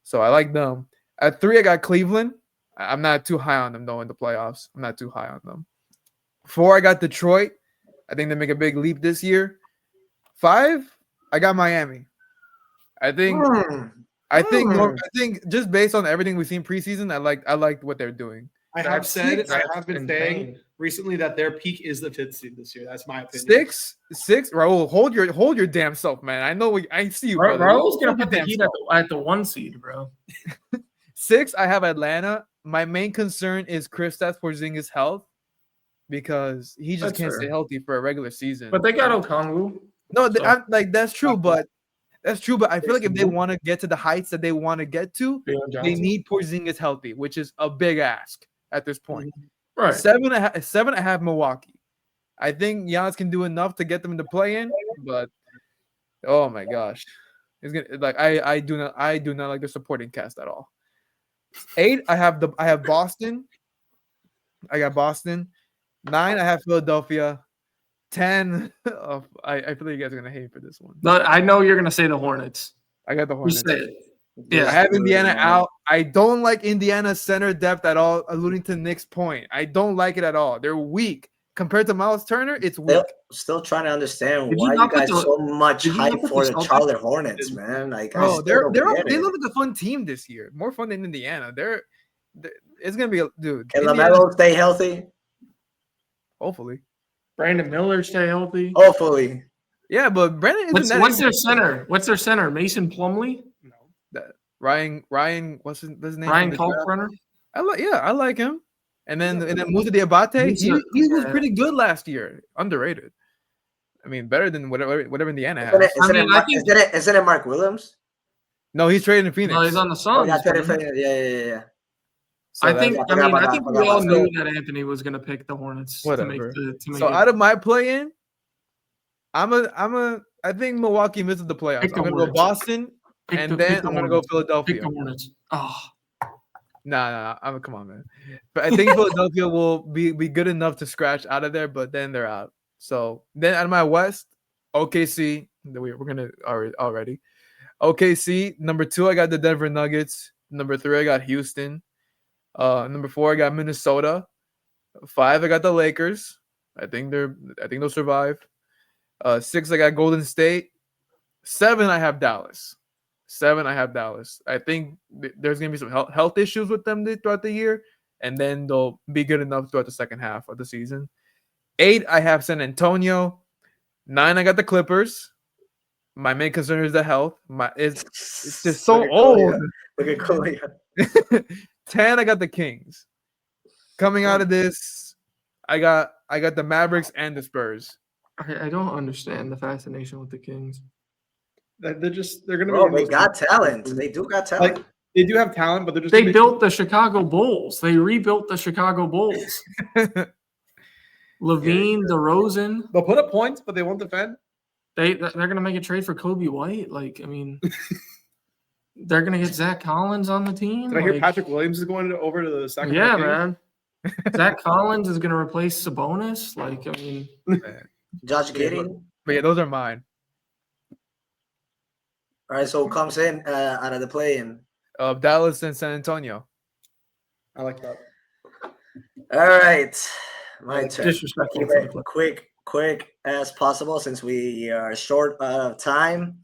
So I like them. At 3, I got Cleveland. I'm not too high on them, though, in the playoffs. I'm not too high on them. 4, I got Detroit. I think they make a big leap this year. 5, I got Miami. I think just based on everything we've seen preseason, I liked what they're doing. I have been saying recently that their peak is the 5th seed this year. That's my opinion. 6, Raul, hold your damn self, man. I see you, brother. Raul's gonna put the Heat at the 1 seed, bro. 6, I have Atlanta. My main concern is Kristaps Porzingis' health because he just can't stay healthy for a regular season. But they got Okongwu. No, that's true, but I feel like if they want to get to the heights that they want to get to, they need Porzingis healthy, which is a big ask at this point. Right. 7, I have Milwaukee. I think Giannis can do enough to get them to play in, but oh my gosh, it's gonna like I do not like the supporting cast at all. 8, I have Boston. I got Boston. 9, I have Philadelphia. 10, I feel like you guys are gonna hate for this one. But I know you're gonna say the Hornets. I got the Hornets. Yeah, I have Indiana out. I don't like Indiana's center depth at all, alluding to Nick's point. I don't like it at all. They're weak. compared to Miles Turner, it's weak. Still trying to understand Did why you you not put guys the- so much did you not hype put for the the Celtics? Charlotte Hornets, man. Like, I Bro, still don't get they it. look like a fun team this year. More fun than Indiana. It's gonna be dude. Can Indiana, LaMelo stay healthy? hopefully. Brandon Miller stay healthy. Hopefully. Yeah, but Brandon isn't that What's their injury- center? What's their center? Mason Plumlee, Ryan, what's his name? Ryan from the draft? Kalkbrenner. I like him. And then Musa Diabate, he was pretty good last year. Underrated. I mean, better than whatever Indiana has. Isn't it Mark Williams? No, he's traded in Phoenix. No, he's on the Oh, Suns. yeah. So I think we all that. knew that Anthony was going to pick the Hornets. Whatever. To make so it. out of my play-in, I think Milwaukee misses the playoffs. Pick I'm the gonna go Hornets. Boston, Pick and the- then pick the I'm gonna go Hornets. Philadelphia. Pick the Hornets. Oh, Nah, come on, man. But I think Philadelphia will be good enough to scratch out of there, but then they're out. So then out of my West, OKC. We're gonna already. OKC number 2. I got the Denver Nuggets. Number 3, I got Houston. Number 4, I got Minnesota. 5, I got the Lakers. I think they'll survive. 6, I got Golden State. 7, I have Dallas. I think there's going to be some health issues with them throughout the year, and then they'll be good enough throughout the second half of the season. 8, I have San Antonio. 9, I got the Clippers. My main concern is the health. It's just so old. Look at Kolya. 10, I got the Kings. Coming out of this, I got the Mavericks and the Spurs. I don't understand the fascination with the Kings. They're going to Bro, be. they got talent. They do got talent. Like, they do have talent, but they're just. They built the Chicago Bulls. They rebuilt the Chicago Bulls. Levine, DeRozan. They'll put up points, but they won't defend. They're gonna make a trade for Kobe White. Like, I mean, they're gonna get Zach Collins on the team. Did I hear Patrick Williams is going over to the second? Yeah, man. Zach Collins is gonna replace Sabonis. Like, I mean, Josh Giddey. But yeah, those are mine. All right, so who comes in out of the play-in? Dallas and San Antonio. I like that. All right, my turn. disrespectful. Keep it quick as possible since we are short of time.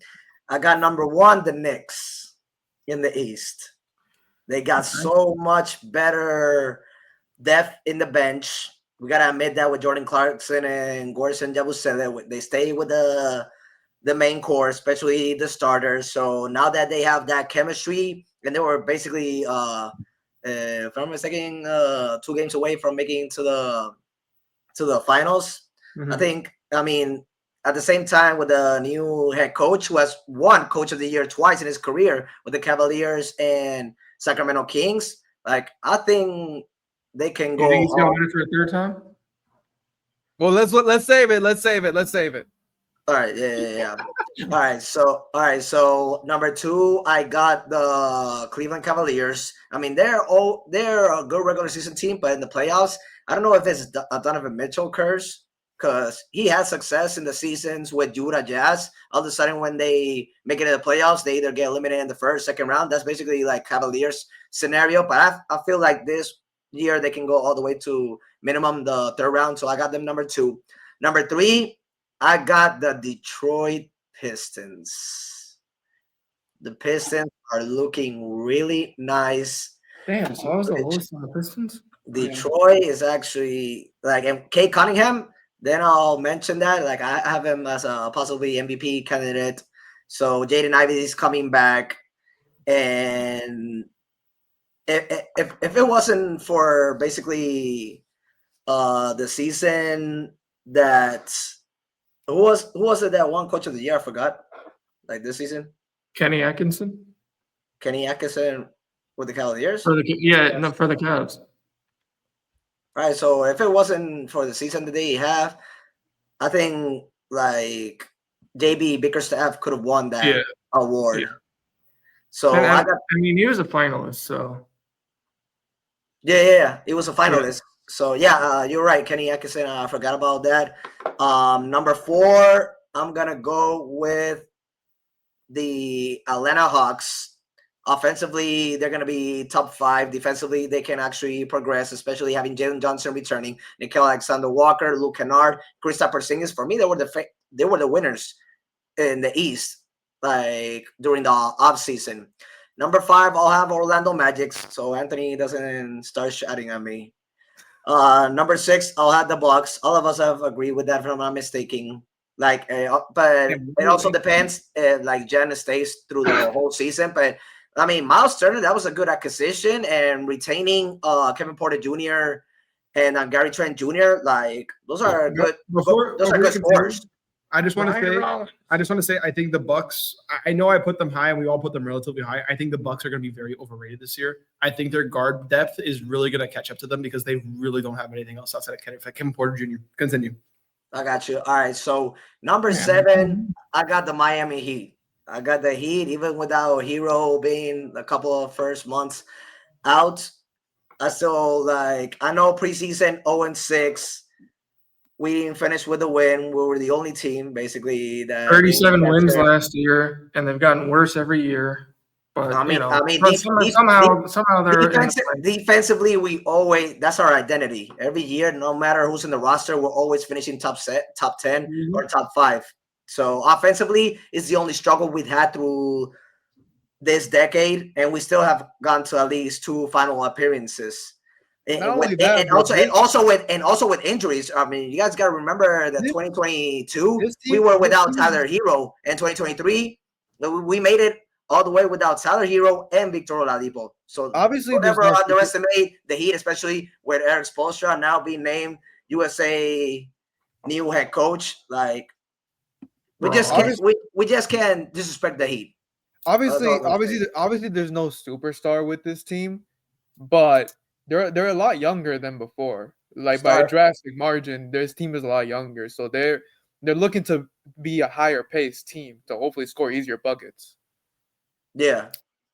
I got number 1, the Knicks in the East. They got so much better depth in the bench. We gotta admit that with Jordan Clarkson and Gorson Yabusele, they stay with the main core, especially the starters. So now that they have that chemistry, and they were basically, if I'm not mistaken, 2 games away from making to the finals. Mhm. I mean, at the same time with the new head coach who has won Coach of the Year twice in his career with the Cavaliers and Sacramento Kings, like I think they can go. You think he's gonna win it for a third time? Well, let's save it. All right, yeah. All right, so number 2, I got the Cleveland Cavaliers. I mean, they're a good regular season team, but in the playoffs, I don't know if it's a Donovan Mitchell curse, because he had success in the seasons with Utah Jazz. All of a sudden, when they make it to the playoffs, they either get eliminated in the first, second round. That's basically like Cavaliers scenario. But I feel like this year they can go all the way to minimum the third round. So I got them number 2. Number 3, I got the Detroit Pistons. The Pistons are looking really nice. Damn, so I was the lowest on the Pistons. Detroit is actually like, and Kate Cunningham. Then I'll mention that. Like, I have him as a possibly MVP candidate. So Jaden Ivey is coming back, and if it wasn't for basically the season that who was it that won Coach of the Year? I forgot. Like this season, Kenny Atkinson with the Cavaliers. for the Cavs. Right. So if it wasn't for the season that they have, I think like JB Bickerstaff could have won that award. Yeah. So And I got. I mean, he was a finalist, so Yeah. He was a finalist. So you're right, Kenny Atkinson. I forgot about that. Number 4, I'm gonna go with the Atlanta Hawks. Offensively, they're going to be top 5. Defensively, they can actually progress, especially having Jalen Johnson returning, Nickeil Alexander-Walker, Luke Kennard, Kristaps Porzingis. For me, they were the winners in the East, like during the offseason. Number 5, I'll have Orlando Magic, so Anthony doesn't start shouting at me. Number 6, I'll have the Bucks. All of us have agreed with that, if I'm not mistaken. But it also depends if like Jen stays through the whole season. But I mean, Miles Turner, that was a good acquisition, and retaining Kevin Porter Jr. and Gary Trent Jr. Like those are good. Those are good scores. I just want to say, I think the Bucks. I know I put them high, and we all put them relatively high. I think the Bucks are going to be very overrated this year. I think their guard depth is really going to catch up to them because they really don't have anything else outside of Kevin Porter Jr. Continue. I got you. All right. So number 7, I got the Miami Heat. I got the Heat, even without Hero being a couple of first months out. I still I know preseason 0-6. We didn't finish with a win. We were the only team, basically. 37 wins last year, and they've gotten worse every year. But somehow they're defensively. We always, that's our identity. Every year, no matter who's in the roster, we're always finishing top 10 or top 5. So offensively is the only struggle we've had through this decade, and we still have gone to at least 2 final appearances. And also with injuries. I mean, you guys got to remember that 2022 we were without Tyler Hero, and 2023 we made it all the way without Tyler Hero and Victor Oladipo. So obviously, never underestimate the Heat, especially with Eric Spoelstra now being named USA new head coach. Like we just can't disrespect the Heat. Obviously, there's no superstar with this team, but they're a lot younger than before. Like by a drastic margin, this team is a lot younger, so they're looking to be a higher paced team to hopefully score easier buckets. Yeah,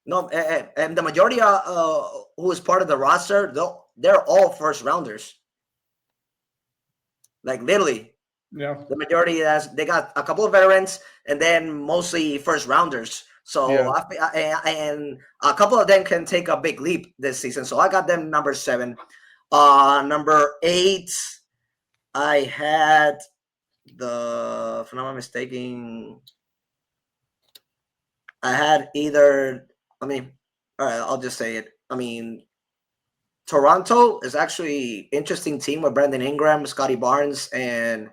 no, and the majority who is part of the roster, they're all first rounders. Like literally, yeah. The majority they got a couple of veterans, and then mostly first rounders. So and a couple of them can take a big leap this season. So I got them number 7. Number 8, I had if I'm not mistaken, I had all right, I'll just say it. I mean, Toronto is actually interesting team with Brandon Ingram, Scotty Barnes, and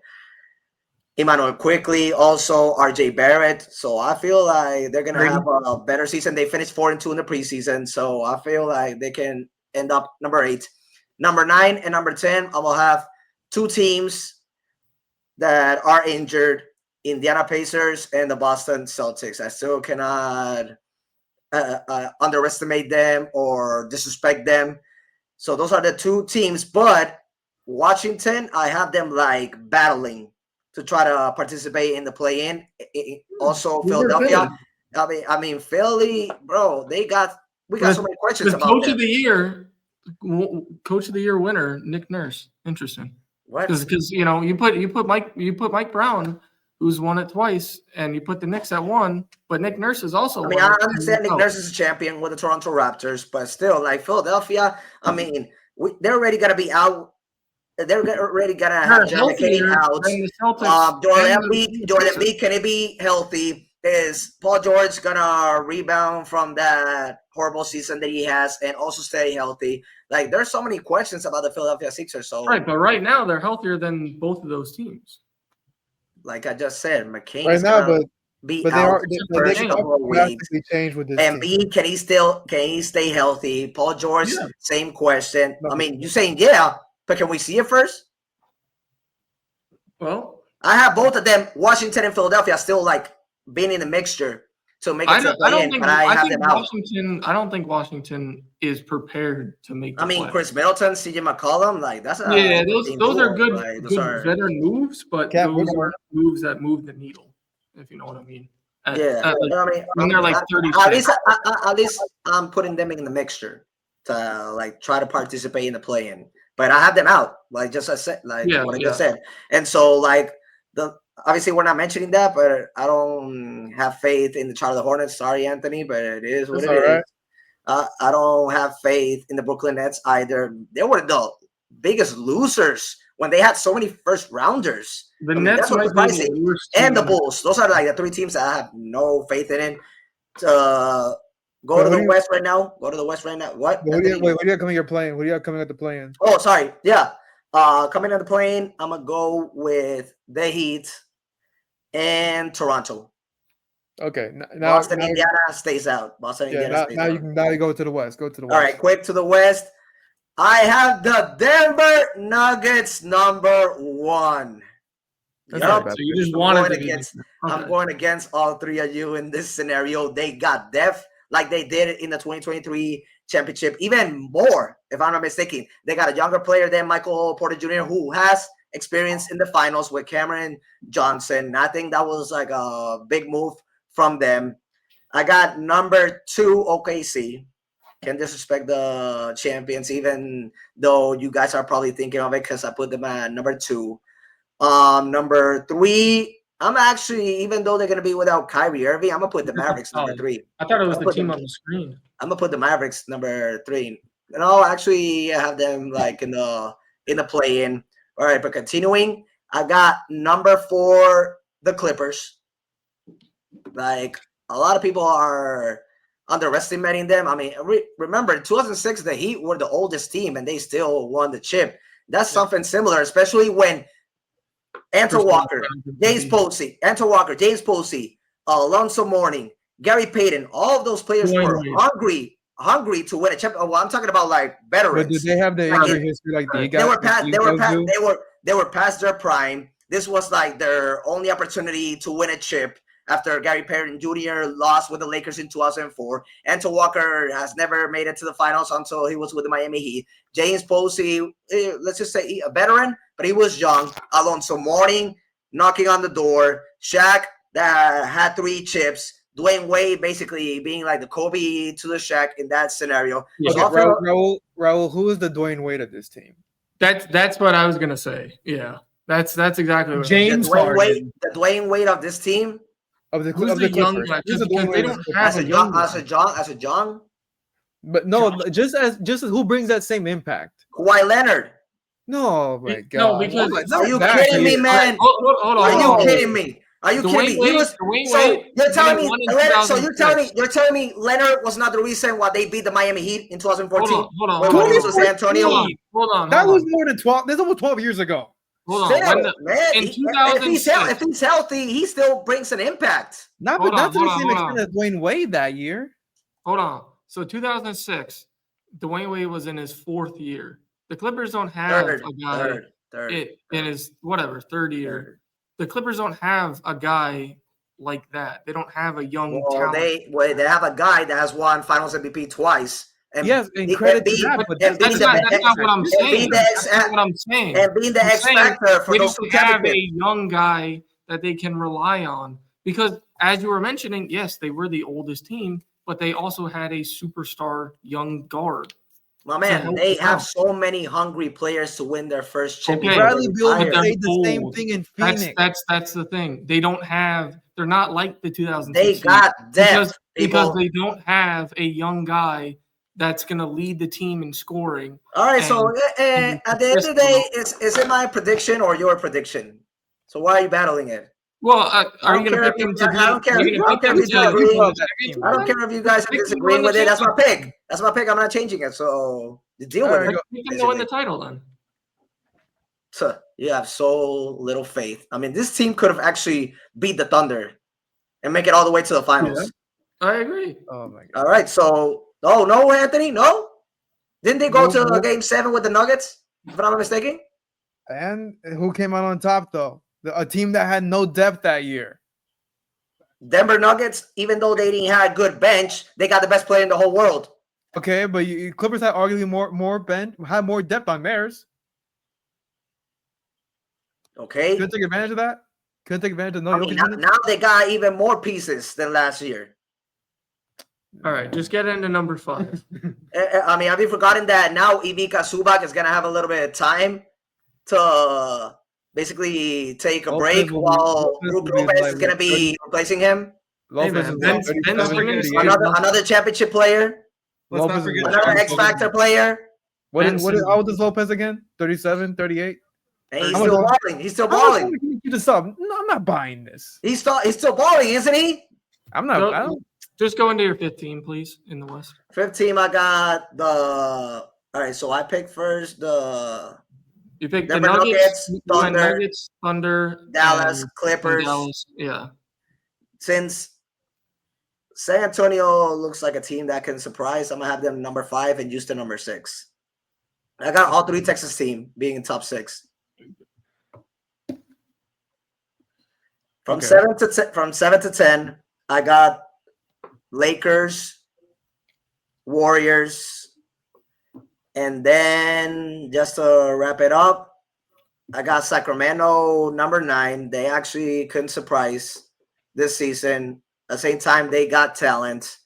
Emmanuel Quickly, also RJ Barrett. So I feel like they're going to have a better season. They finished 4-2 in the preseason. So I feel like they can end up number 8. Number 9 and number 10, I will have 2 teams that are injured, Indiana Pacers and the Boston Celtics. I still cannot underestimate them or disrespect them. So those are the 2 teams. But Washington, I have them like battling to try to participate in the play-in. Also, Philadelphia. I mean, Philly, bro. We got so many questions about Coach of the Year winner, Nick Nurse. Interesting. What? Because you put Mike Brown, who's won it twice, and you put the Knicks at 1, but Nick Nurse is also. I mean, I understand Nick Nurse is a champion with the Toronto Raptors, but still, like Philadelphia, I mean, they're already gonna be out. They're already gonna have Jared McCain out. Jordan Embiid, can he be healthy? Is Paul George gonna rebound from that horrible season that he has and also stay healthy? Like, there's so many questions about the Philadelphia Sixers. So right, but right now they're healthier than both of those teams. Like I just said, McCain right now, but they are drastically changed with this. Embiid, can he stay healthy? Paul George, same question. I mean, you're saying but can we see it first? Well, I have both of them, Washington and Philadelphia, still like being in the mixture to make it to play in, but I have them out. I don't think Washington is prepared to make. Chris Middleton, CJ McCollum, like that's those are good, veteran moves, but those are moves that move the needle, if you know what I mean. I mean, when they're like 30. At least I'm putting them in the mixture to like try to participate in the play-in. But I have them out, like just I said, I just said. And so like obviously we're not mentioning that, but I don't have faith in the Charlotte Hornets. Sorry, Anthony, but it is what it is. I don't have faith in the Brooklyn Nets either. They were the biggest losers when they had so many first rounders. The Nets that's might be the worst and the team. Bulls. Those are like the three teams that I have no faith in. Go to the West right now. Go to the West right now. What? What do you have coming? You're playing. What do you have coming at the play-in? Oh, sorry. Yeah. Coming at the play-in, I'm gonna go with the Heat and Toronto. Okay. Boston, Indiana stays out. Boston, Indiana stays out. Now you go to the West. Go to the West. All right, quick to the West. I have the Denver Nuggets number 1. Yep. So you just wanted to against. I'm going against all three of you in this scenario. They got depth like they did in the 2023 championship, even more, if I'm not mistaken. They got a younger player than Michael Porter Jr., who has experience in the finals with Cameron Johnson. I think that was like a big move from them. I got number 2 OKC. Can't disrespect the champions, even though you guys are probably thinking of it because I put them at number 2. Number 3, I'm actually, even though they're going to be without Kyrie Irving, I'm going to put the Mavericks number 3. I thought it was the team on the screen. I'm going to put the Mavericks number 3. No, actually, I have them like in the play-in. All right, but continuing, I got number 4, the Clippers. Like, a lot of people are underestimating them. I mean, remember, in 2006, the Heat were the oldest team, and they still won the chip. That's something similar, especially when Anton Walker, James Posey, Alonzo Mourning, Gary Payton, all of those players were hungry to win a chip. Well, I'm talking about like veterans. But did they have the injury history like the they were past their prime. This was like their only opportunity to win a chip after Gary Payton Jr. lost with the Lakers in 2004. Anton Walker has never made it to the finals until he was with the Miami Heat. James Posey, let's just say a veteran, but he was young. Alonzo Mourning knocking on the door. Shaq that had 3 chips. Dwayne Wade basically being like the Kobe to the Shaq in that scenario. Yeah, so Raul, who is the Dwayne Wade of this team? That's what I was gonna say. Yeah, that's exactly what James Harden. The Dwayne Wade of this team. Of the young guy, because they don't have as a young. But no, just as who brings that same impact? Kawhi Leonard. No, my God. No, because are you kidding me, man? Hold on. Are you kidding me? Are you kidding me? You're telling me Leonard was not the reason why they beat the Miami Heat in 2014? Hold on. San Antonio. That was more than 12. That's almost 12 years ago. Hold on, man. If he's healthy, he still brings an impact. Not to the same extent as Dwayne Wade that year. Hold on. So 2006, Dwayne Wade was in his 4th year. The Clippers don't have a guy in his third year. The Clippers don't have a guy like that. They don't have a young talent. They have a guy that has won Finals MVP twice. And yes, and credit to that, but that's not what I'm saying. That's not what I'm saying. And being the X factor for those who have a young guy that they can rely on. Because as you were mentioning, yes, they were the oldest team, but they also had a superstar young guard. My man, they have so many hungry players to win their first championship. Bradley Beal played the same thing in Phoenix. That's the thing. They don't have. They're not like the 2006. They got depth because they don't have a young guy that's going to lead the team in scoring. All right, so at the end of the day, is it my prediction or your prediction? So why are you battling it? Well, are you going to pick him to be? I don't care if you guys are disagreeing with it. That's my pick. I'm not changing it. So you deal with it. You can win the title then. So you have so little faith. I mean, this team could have actually beat the Thunder and make it all the way to the finals. Yeah, I agree. Oh my God. All right, so. Oh, no, Anthony? No? Didn't they go to Game 7 with the Nuggets, if I'm not mistaken? And who came out on top, though? A team that had no depth that year. Denver Nuggets, even though they didn't have a good bench, they got the best player in the whole world. Okay, but Clippers had arguably more bench, had more depth on theirs. Okay. Couldn't take advantage of that? Couldn't take advantage of now they got even more pieces than last year. All right, just get into number 5. I mean, have you forgotten that now Ivica Zubac is going to have a little bit of time to basically take a break while Brook Lopez is going to be replacing him? Hey man, another championship player. Let's not Lopez forget Another John X Factor player. What Benson. is how old is Lopez again? 37, 38? And he's How still much- balling. He's still How much balling. money can you just up? No, I'm not buying this. He's still balling, isn't he? I'm not. I Go, don't, just go into your 15, please, in the West. 15, I got the. All right, so I picked first the You picked the Denver Nuggets, Nuggets, you went Thunder, Nuggets, Thunder, Dallas, and Clippers. Dallas. Yeah. Since San Antonio looks like a team that can surprise, I'm gonna have them number 5 and Houston number 6. I got all 3 Texas team being in top 6. From Okay. 7 to 10, I got Lakers, Warriors, and then just to wrap it up, I got Sacramento number 9. They actually couldn't surprise this season. At the same time, they got talent.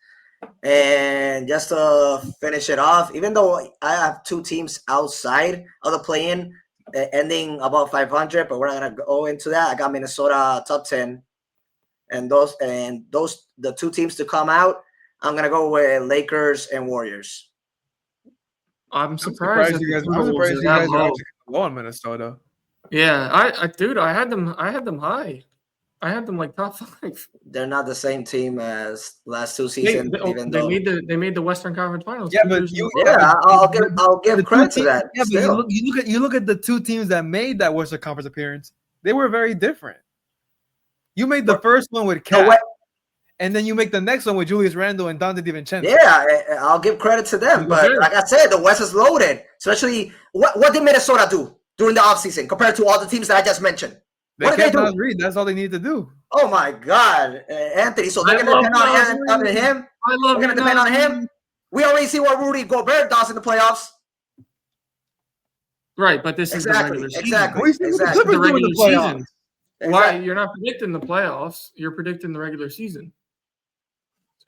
And just to finish it off, even though I have 2 teams outside of the play-in, ending above 500, but we're not gonna go into that. I got Minnesota top 10, and those the 2 teams to come out. I'm gonna go with Lakers and Warriors. I'm I'm surprised surprised you guys. that the I'm Timberwolves surprised are you that guys are low. actually low on Minnesota. Yeah, I had them high. I had them like top 5. They're not the same team as last 2 seasons, even They though. made the Western Conference Finals. Yeah, 2 but years in a you. row. Yeah, I'll give The credit two to that. teams- Yeah, but Still. you look at the 2 teams that made that Western Conference appearance. They were very different. You made the first one with The Cat, we- and then you make the next one with Julius Randle and Dante DiVincenzo. Yeah, I'll give credit to them. But Sure. like I said, the West is loaded. Especially, what did Minnesota do during the offseason compared to all the teams that I just mentioned? They What did kept they do? Nas Reed. That's all they need to do. Oh my God, Anthony. So they're I going to love depend Nas on Reed. him. I love We're going to depend on him. We already see what Rudy Gobert does in the playoffs. Right, but this is the Exactly, regular season. exactly. What do you think the Exactly. Clippers The do in regular the playoffs? season. Why Exactly. you're not predicting the playoffs? You're predicting the regular season.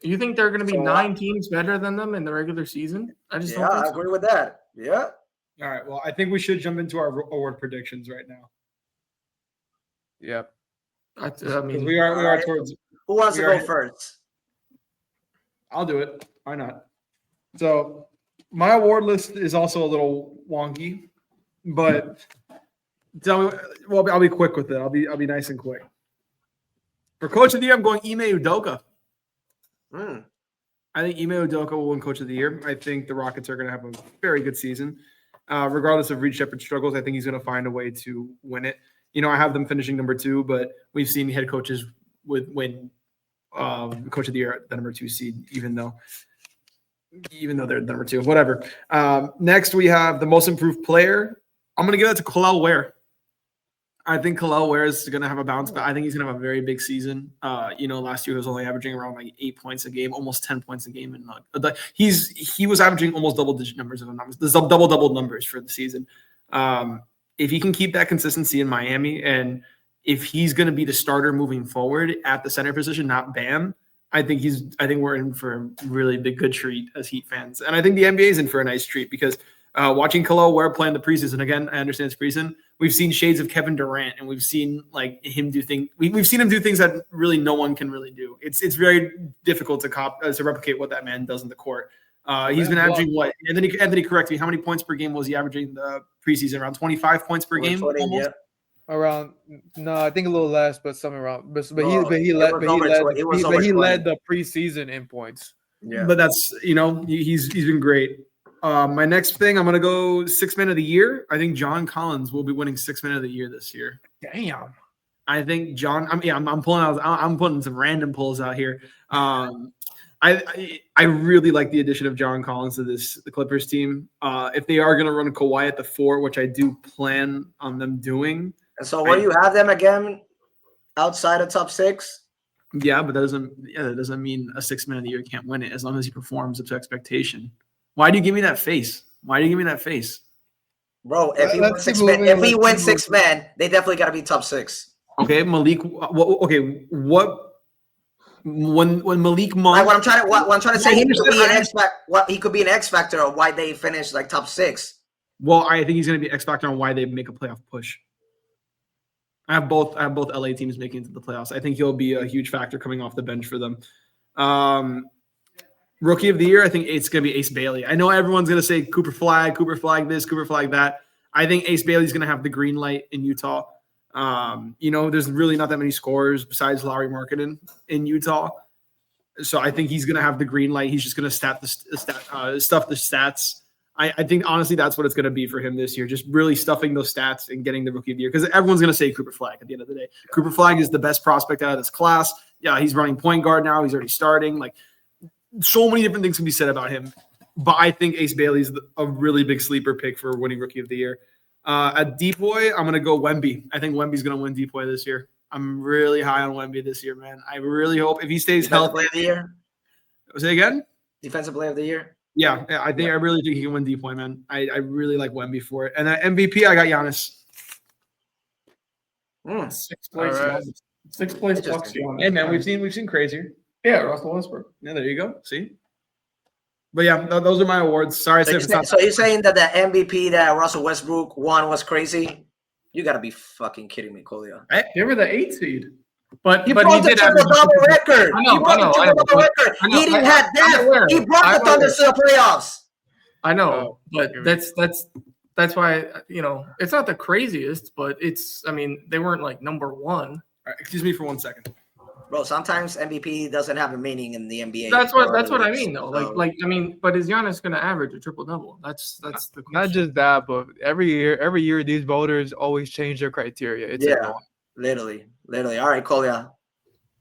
You think they're going to be So, 9 teams better than them in the regular season? I just Yeah, don't I think so. agree with that. Yeah. All right. Well, I think we should jump into our award predictions right now. Yep. I 'Cause mean, we are Alright. towards. Who wants to We go are- first? I'll do it. Why not? So my award list is also a little wonky, but tell me. Well, I'll be quick with it. I'll be nice and quick. For Coach of the Year, I'm going Ime Udoka. Hmm. I think Ime Udoka will win Coach of the Year. I think the Rockets are going to have a very good season. Regardless of Reed Shepherd's struggles, I think he's going to find a way to win it. You know, I have them finishing number 2, but we've seen head coaches win Coach of the Year at the number 2 seed, even though they're number 2. Whatever. Next, we have the most improved player. I'm going to give that to Kel'el Ware. I think Kel'el Ware is going to have a bounce back. I think he's going to have a very big season. Last year he was only averaging around like 8 points a game, almost 10 points a game, and he was averaging almost double-digit numbers of numbers, the double numbers for the season. If he can keep that consistency in Miami, and if he's going to be the starter moving forward at the center position, not Bam, I think we're in for a really good treat as Heat fans, and I think the NBA is in for a nice treat because watching Kel'el Ware play in the preseason again. I understand it's preseason. We've seen shades of Kevin Durant, and we've seen like him do things. We've seen him do things that really no one can really do. It's very difficult to replicate what that man does in the court. He's been averaging what? Anthony, correct me. How many points per game was he averaging the preseason? Around 25 points per game. 20, Almost? yeah. Around I think a little less, but something around. But No, he it led was over 20. the preseason in points. Yeah. But that's he's been great. My next thing, I'm gonna go 6 man of the year. I think John Collins will be winning 6 man of the year this year. Damn. I think John. I'm pulling out. I'm putting some random pulls out here. I really like the addition of John Collins to the Clippers team. If they are gonna run Kawhi at the 4, which I do plan on them doing. And so where do you have them again? Outside of top 6? Yeah, but that doesn't mean a 6 man of the year can't win it as long as he performs up to expectation. Why do you give me that face? Bro, if he wins 6 men, wins 6 men, they definitely got to be top 6. Okay, Malik. Okay, what when Malik Monk? Like what I'm trying to say, he could be an X factor of why they finished like top 6. Well, I think he's going to be X factor on why they make a playoff push. I have both LA teams making it to the playoffs. I think he'll be a huge factor coming off the bench for them. Rookie of the year, I think it's going to be Ace Bailey. I know everyone's going to say Cooper Flag this, Cooper Flag that. I think Ace Bailey's going to have the green light in Utah. There's really not that many scorers besides Lauri Markkanen in Utah. So I think he's going to have the green light. He's just going to stuff the stats. I think, honestly, that's what it's going to be for him this year, just really stuffing those stats and getting the Rookie of the Year, because everyone's going to say Cooper Flag at the end of the day. Cooper Flag is the best prospect out of this class. Yeah, he's running point guard now. He's already starting. Like, so many different things can be said about him. But I think Ace Bailey's a really big sleeper pick for winning Rookie of the Year. At Depoy, I'm going to go Wemby. I think Wemby's going to win Depoy this year. I'm really high on Wemby this year, man. I really hope if he stays healthy. Player of the year. Say again? Defensive player of the year. Yeah, I really think he can win Depoy, man. I really like Wemby for it. And at MVP, I got Giannis. Sixth place. Right. Sixth place Bucks. Hey, man, we've seen crazier. Yeah, Russell Westbrook. Yeah, there you go. See? But yeah, those are my awards. Sorry, so you're saying that the MVP that Russell Westbrook won was crazy? You gotta be fucking kidding me, Kolya. They were the 8th seed. But he broke the triple-double record. He broke the triple-double record. He didn't have that. He brought the Thunder to the playoffs. I know, but that's why, it's not the craziest, but they weren't like number one. All right, excuse me for 1 second. Bro, sometimes MVP doesn't have a meaning in the NBA. That's what I mean, though. But is Giannis going to average a triple-double? That's the question. Not just that, but every year these voters always change their criteria. It's literally. All right, Kolya.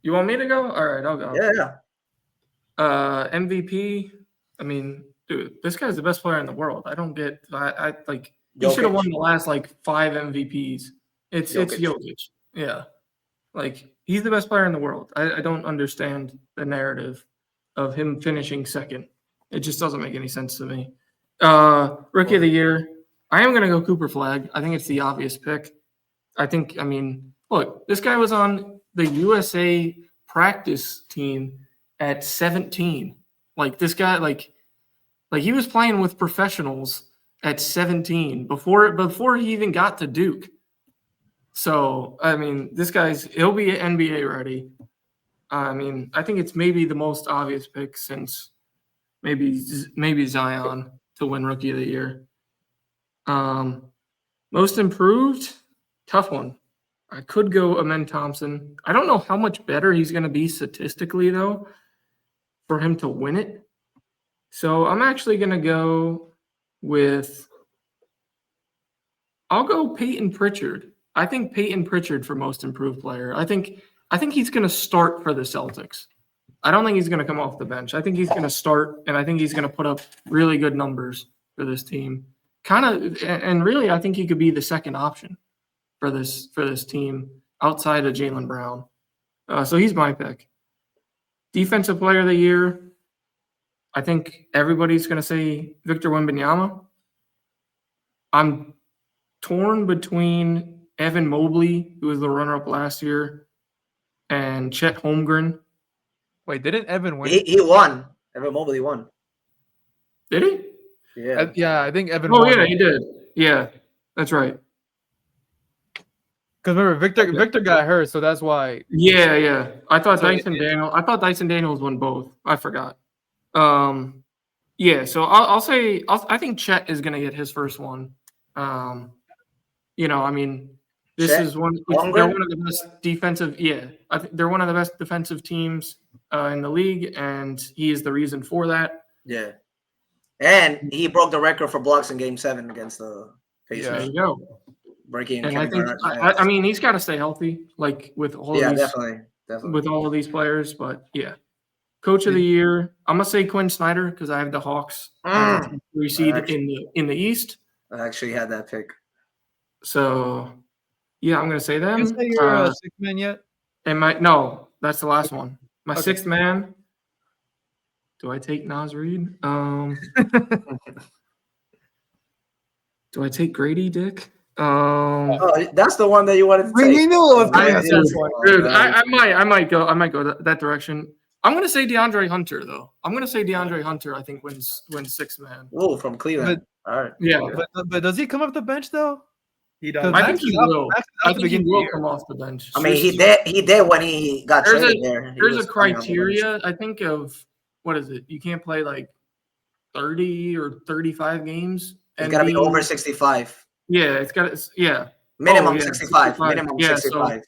You want me to go? All right, I'll go. Yeah. MVP. Dude, this guy's the best player in the world. I don't get. He should have won the last 5 MVPs. It's Jokic. Yeah, he's the best player in the world. I don't understand the narrative of him finishing second. It just doesn't make any sense to me. Rookie of the year. I am gonna go Cooper Flag. I think it's the obvious pick. Look, this guy was on the USA practice team at 17. This guy, he was playing with professionals at 17 before he even got to Duke. So, this he'll be NBA ready. I think it's maybe the most obvious pick since maybe Zion to win Rookie of the Year. Most improved, tough one. I could go Amen Thompson. I don't know how much better he's going to be statistically, though, for him to win it. So I'm actually going to go I'll go Peyton Pritchard. I think Peyton Pritchard for most improved player. I think he's going to start for the Celtics. I don't think he's going to come off the bench. I think he's going to start, and I think he's going to put up really good numbers for this team. And really, I think he could be the second option for this team outside of Jaylen Brown. So he's my pick. Defensive player of the year, I think everybody's going to say Victor Wembanyama. I'm torn between Evan Mobley, who was the runner-up last year, and Chet Holmgren. Wait, didn't Evan win? He won. Evan Mobley won. Did he? Yeah. I think Evan won. Oh, yeah, he did. Yeah, that's right. Because remember, Victor got hurt, so that's why. Yeah. I thought Dyson Daniels won both. I forgot. Yeah. So I'll say I think Chet is going to get his first one. This Chet? Is one. They're one of the best defensive. Yeah, I think they're one of the best defensive teams in the league, and he is the reason for that. Yeah. And he broke the record for blocks in Game 7 against the Pacers. There you go. Breaking. And I think he's got to stay healthy, with all of these. Definitely. With all of these players, but yeah. Coach of the year, I'm gonna say Quinn Snyder because I have the Hawks seed in the East. I actually had that pick. So yeah, I'm gonna say them. You say you're a sixth man yet? No, that's the last one. My sixth man. Do I take Naz Reid? Do I take Grady Dick? That's the one that you wanted to take. We knew it was dude. I might go that direction. I'm gonna say DeAndre Hunter though. I think wins sixth man. Oh, from Cleveland. All right. Yeah, but does he come off the bench though? He does. I think he will. I think he will come off the bench. He did when he got traded there. There's a criteria I think of what is it? You can't play like 30 or 35 games. It's got to be over 65. Yeah, it's got to. Yeah. Minimum 65. Minimum Yeah, 65.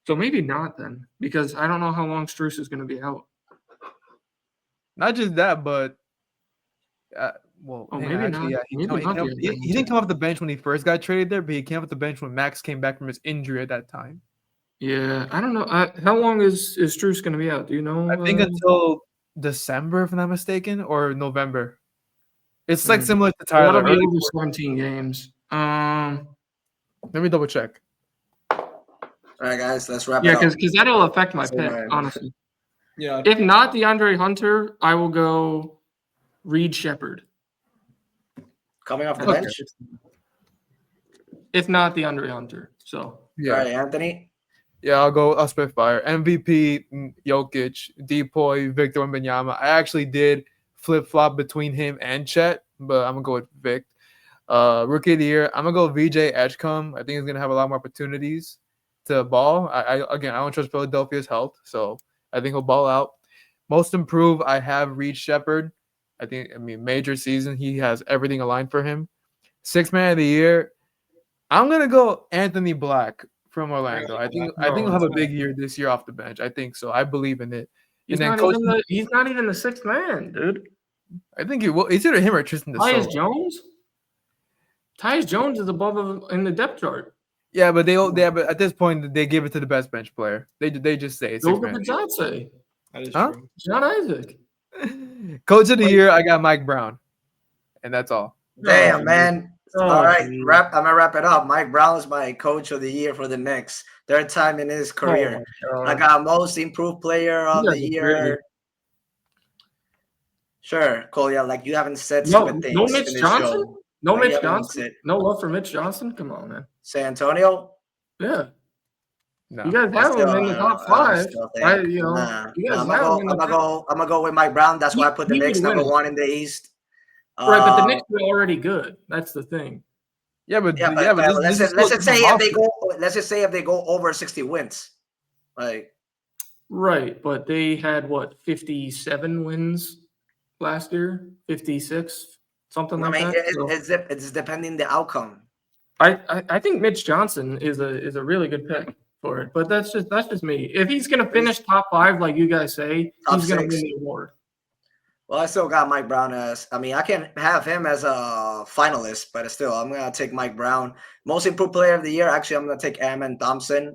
So maybe not then, because I don't know how long Strus is going to be out. Not just that, but maybe not. Yeah, he didn't come off the bench when he first got traded there, but he came off the bench when Max came back from his injury at that time. Yeah, I don't know. How long is Strus going to be out? Do you know? I think until December, if I'm not mistaken, or November. It's like similar to Tyler. That'll be over 17 games. Let me double check. All right, guys, let's wrap it up. Yeah, because that'll affect my pick, honestly. Yeah. If not DeAndre Hunter, I will go Reed Shepherd. Coming off the bench? If not DeAndre Hunter. So Yeah. All right, Anthony. Yeah, I'll spitfire. MVP, Jokic, Depoy, Victor Wembanyama. I actually did flip-flop between him and Chet, but I'm going to go with Vic. Rookie of the year, I'm going to go VJ Edgecombe. I think he's going to have a lot more opportunities to ball. I don't trust Philadelphia's health, so I think he'll ball out. Most improved, I have Reed Shepherd. Major season. He has everything aligned for him. Sixth man of the year, I'm going to go Anthony Black from Orlando. I think he'll have a big year this year off the bench. I think so. I believe in it. He's not even the sixth man, dude. I think he will. It's either him or Tristan Tyus Jones? Tyus Jones is above him in the depth chart. Yeah, but but at this point they give it to the best bench player. They just say it's What did John say? That is huh? true. John Isaac. Coach of the year, I got Mike Brown, and that's all. Damn, man. All right, geez. I'm gonna wrap it up. Mike Brown is my coach of the year for the Knicks. Third time in his career. I got most improved player of the year. Sure, Kolya, like you haven't said stupid things. No Mitch Johnson? Show. No Like, Mitch Johnson? No love for Mitch Johnson? Come on, man. San Antonio? Yeah. No. You guys have him in the top five. I'm gonna go with Mike Brown. That's why I put the Knicks number one in the East. Right, but the Knicks were already good. That's the thing. Let's just say if they go over 60 wins, like. Right, but they had 57 wins last year, 56, something like that. It's depending the outcome. I think Mitch Johnson is a really good pick for it, but that's just me. If he's gonna finish top five, like you guys say, he's gonna win the award. Well, I still got Mike Brown I can have him as a finalist, but still, I'm going to take Mike Brown. Most improved player of the year, actually, I'm going to take Amen Thompson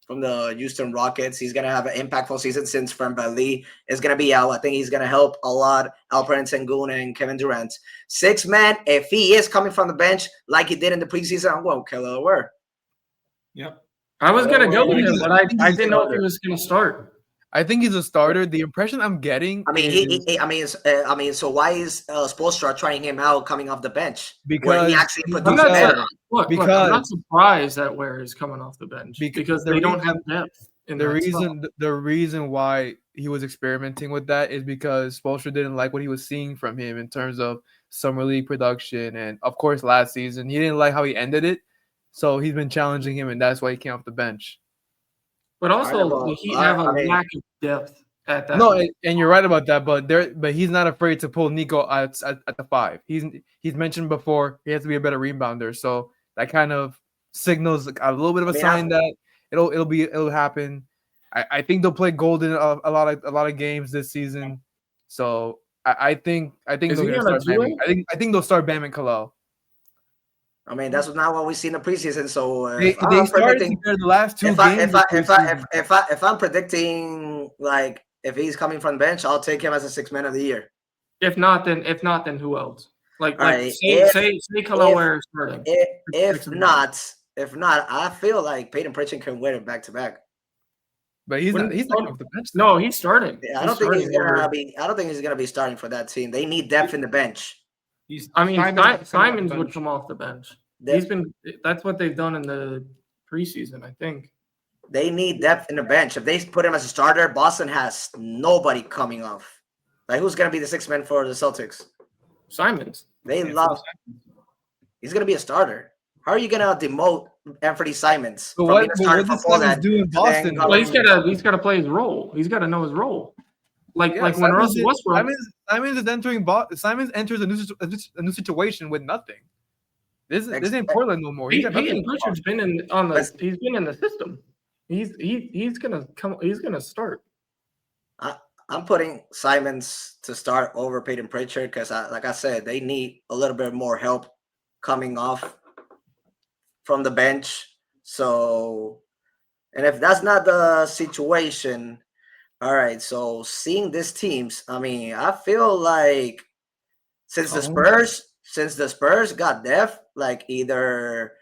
from the Houston Rockets. He's going to have an impactful season since Lee is going to be out. I think he's going to help a lot Alperen Sengun and Kevin Durant. Six man, if he is coming from the bench like he did in the preseason, I'm going Kelly Ware. Yep. I was going to go with him, but I didn't know if he was going to start. I think he's a starter. The impression I'm getting, so why is Spoelstra trying him out coming off the bench? Because he actually put I'm not surprised that Ware is coming off the bench because they don't have depth. The reason why he was experimenting with that is because Spoelstra didn't like what he was seeing from him in terms of summer league production, and of course last season he didn't like how he ended it. So he's been challenging him, and that's why he came off the bench. But also, he have a lack of depth at that. No, and you're right about that. But he's not afraid to pull Nico at the five. He's mentioned before he has to be a better rebounder. So that kind of signals a little bit of a sign that it'll happen. I think they'll play Golden a lot of games this season. So I think they'll start Bam. I think they'll start Bam and Kalal. I mean, that's not what we see in the preseason. So they started the last two games. If I'm predicting, like, if he's coming from the bench, I'll take him as a six man of the year. If not, then who else? Say Kelly Ware is starting. If not, I feel like Peyton Pritchard can win it back to back. But he's not off the bench. No, he's starting. Yeah, I don't think he's gonna be starting for that team. They need depth in the bench. Simons would come off the bench. That's what they've done in the preseason, I think. They need depth in the bench. If they put him as a starter, Boston has nobody coming off. Like, who's gonna be the sixth man for the Celtics? Simons. He's gonna be a starter. How are you gonna demote Anthony Simons from being a starter for Simons do in Boston? Well, he's gotta play his role. He's gotta know his role. Like when Russell Westbrook. Simons is entering. Simons enters a new situation with nothing. This ain't Portland no more. Peyton Pritchard's been in he's been in the system. He's gonna start. I'm putting Simons to start over Peyton Pritchard because, like I said, they need a little bit more help coming off from the bench. So, and if that's not the situation, all right. So seeing these teams, I mean, I feel like since the Spurs got depth, like either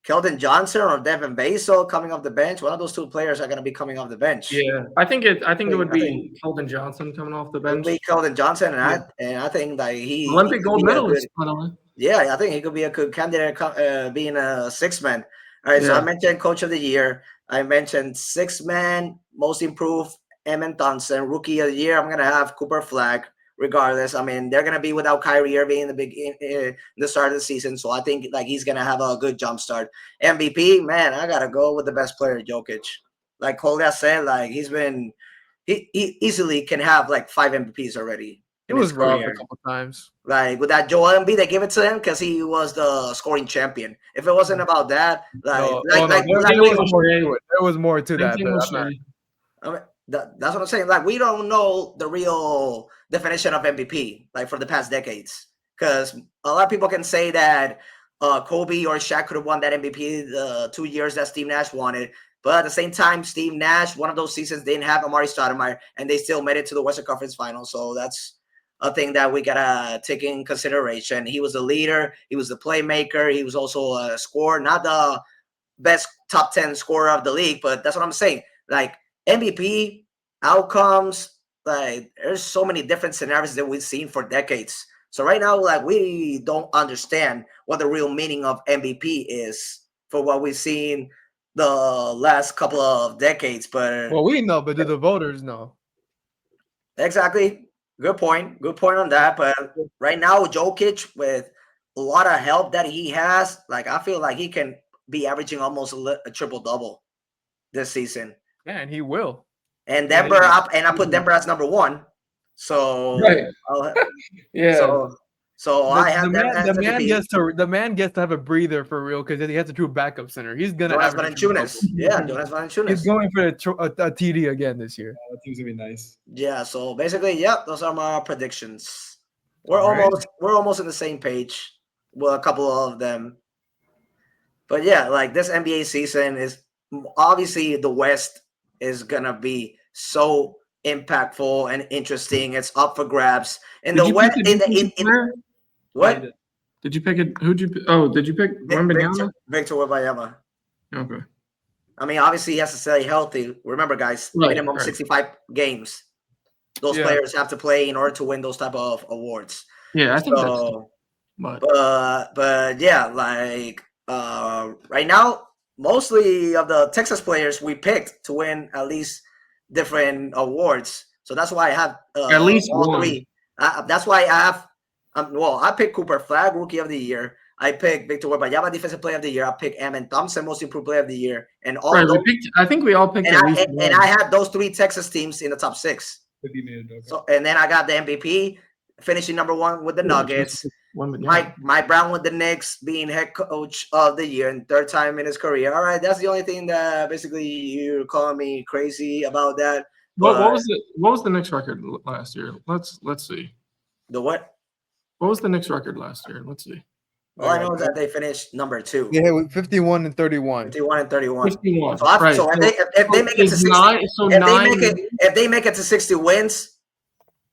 Keldon Johnson or Devin Vassell coming off the bench, one of those two players are going to be coming off the bench. Yeah, I think it would be Keldon Johnson coming off the bench. It would be Keldon Johnson, and I think that he Olympic gold medalist. Yeah, I think he could be a good candidate being a six-man. All right, so I mentioned Coach of the Year. I mentioned six-man, most improved, Eamon Thompson. Rookie of the Year, I'm going to have Cooper Flagg. Regardless, I mean, they're going to be without Kyrie Irving in the start of the season. So I think like he's going to have a good jump start. MVP, man, I got to go with the best player, Jokic. Like Kolya said, like he easily can have like 5 MVPs already. It was rough a couple times. Like with that Joel Embiid, they gave it to him because he was the scoring champion. If it wasn't about that, there was more to that. I mean, that's what I'm saying. Like, we don't know the real definition of MVP, like, for the past decades. Because a lot of people can say that Kobe or Shaq could have won that MVP the 2 years that Steve Nash won it. But at the same time, Steve Nash, one of those seasons, didn't have Amari Stoudemire, and they still made it to the Western Conference Finals. So that's a thing that we got to take in consideration. He was the leader. He was the playmaker. He was also a scorer, not the best top 10 scorer of the league, but that's what I'm saying. Like, MVP outcomes, like there's so many different scenarios that we've seen for decades. So right now, like we don't understand what the real meaning of MVP is for what we've seen the last couple of decades. But we know, but do the voters know? Exactly. Good point. Good point on that. But right now, Jokic, with a lot of help that he has, like I feel like he can be averaging almost a triple-double this season. Yeah, and he will. And Denver I put Denver as number 1. So right. So I have the man gets to have a breather for real because he has a true backup center. He's gonna Jonas Valanciunas. Yeah, Jonas Valanciunas. He's going for a TD again this year. That team's gonna be nice. Yeah. So basically, those are my predictions. We're almost in the same page with a couple of them. But yeah, like this NBA season is obviously the West is gonna be so impactful and interesting. It's up for grabs. And the West what? Did you pick it? Who'd you pick? Oh, did you pick Victor Wembanyama. Okay. I mean, obviously he has to stay healthy. Remember, guys, minimum 65 games. Those players have to play in order to win those type of awards. Yeah, I think so. But yeah, like right now, mostly of the Texas players we picked to win at least different awards. So that's why I have at least all one. 3. That's why I have. I picked Cooper Flagg, Rookie of the Year. I picked Victor Wembanyama, Defensive Player of the Year. I picked Eamon Thompson, Most Improved Player of the Year. And all I think we all picked. And I had those 3 Texas teams in the top 6. So and then I got the MVP, finishing number 1 with the Nuggets. Mike Brown with the Knicks, being head coach of the year and 3rd time in his career. All right, that's the only thing that basically you're calling me crazy about that. What was the Knicks record last year? Let's see. The what? What was the Knicks record last year? Let's see. All I know is that they finished number 2. Yeah, with 51 and 31. 51 and 31. 51. So if they make it to 60, if they make it to 60 wins,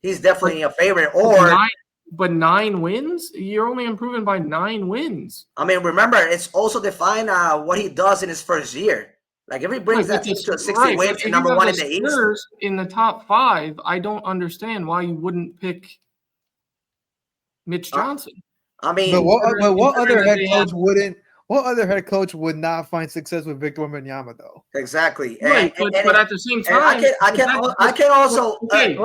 he's definitely a favorite. But 9 wins? You're only improving by 9 wins. I mean, remember, it's also defined what he does in his first year. Like, if he brings that to 60 wins and number 1 in the East. In the top 5, I don't understand why you wouldn't pick Mitch Johnson. I mean, but what other head coach wouldn't? What other head coach would not find success with Victor Wembanyama though? Exactly. Right, but at the same time, I can also at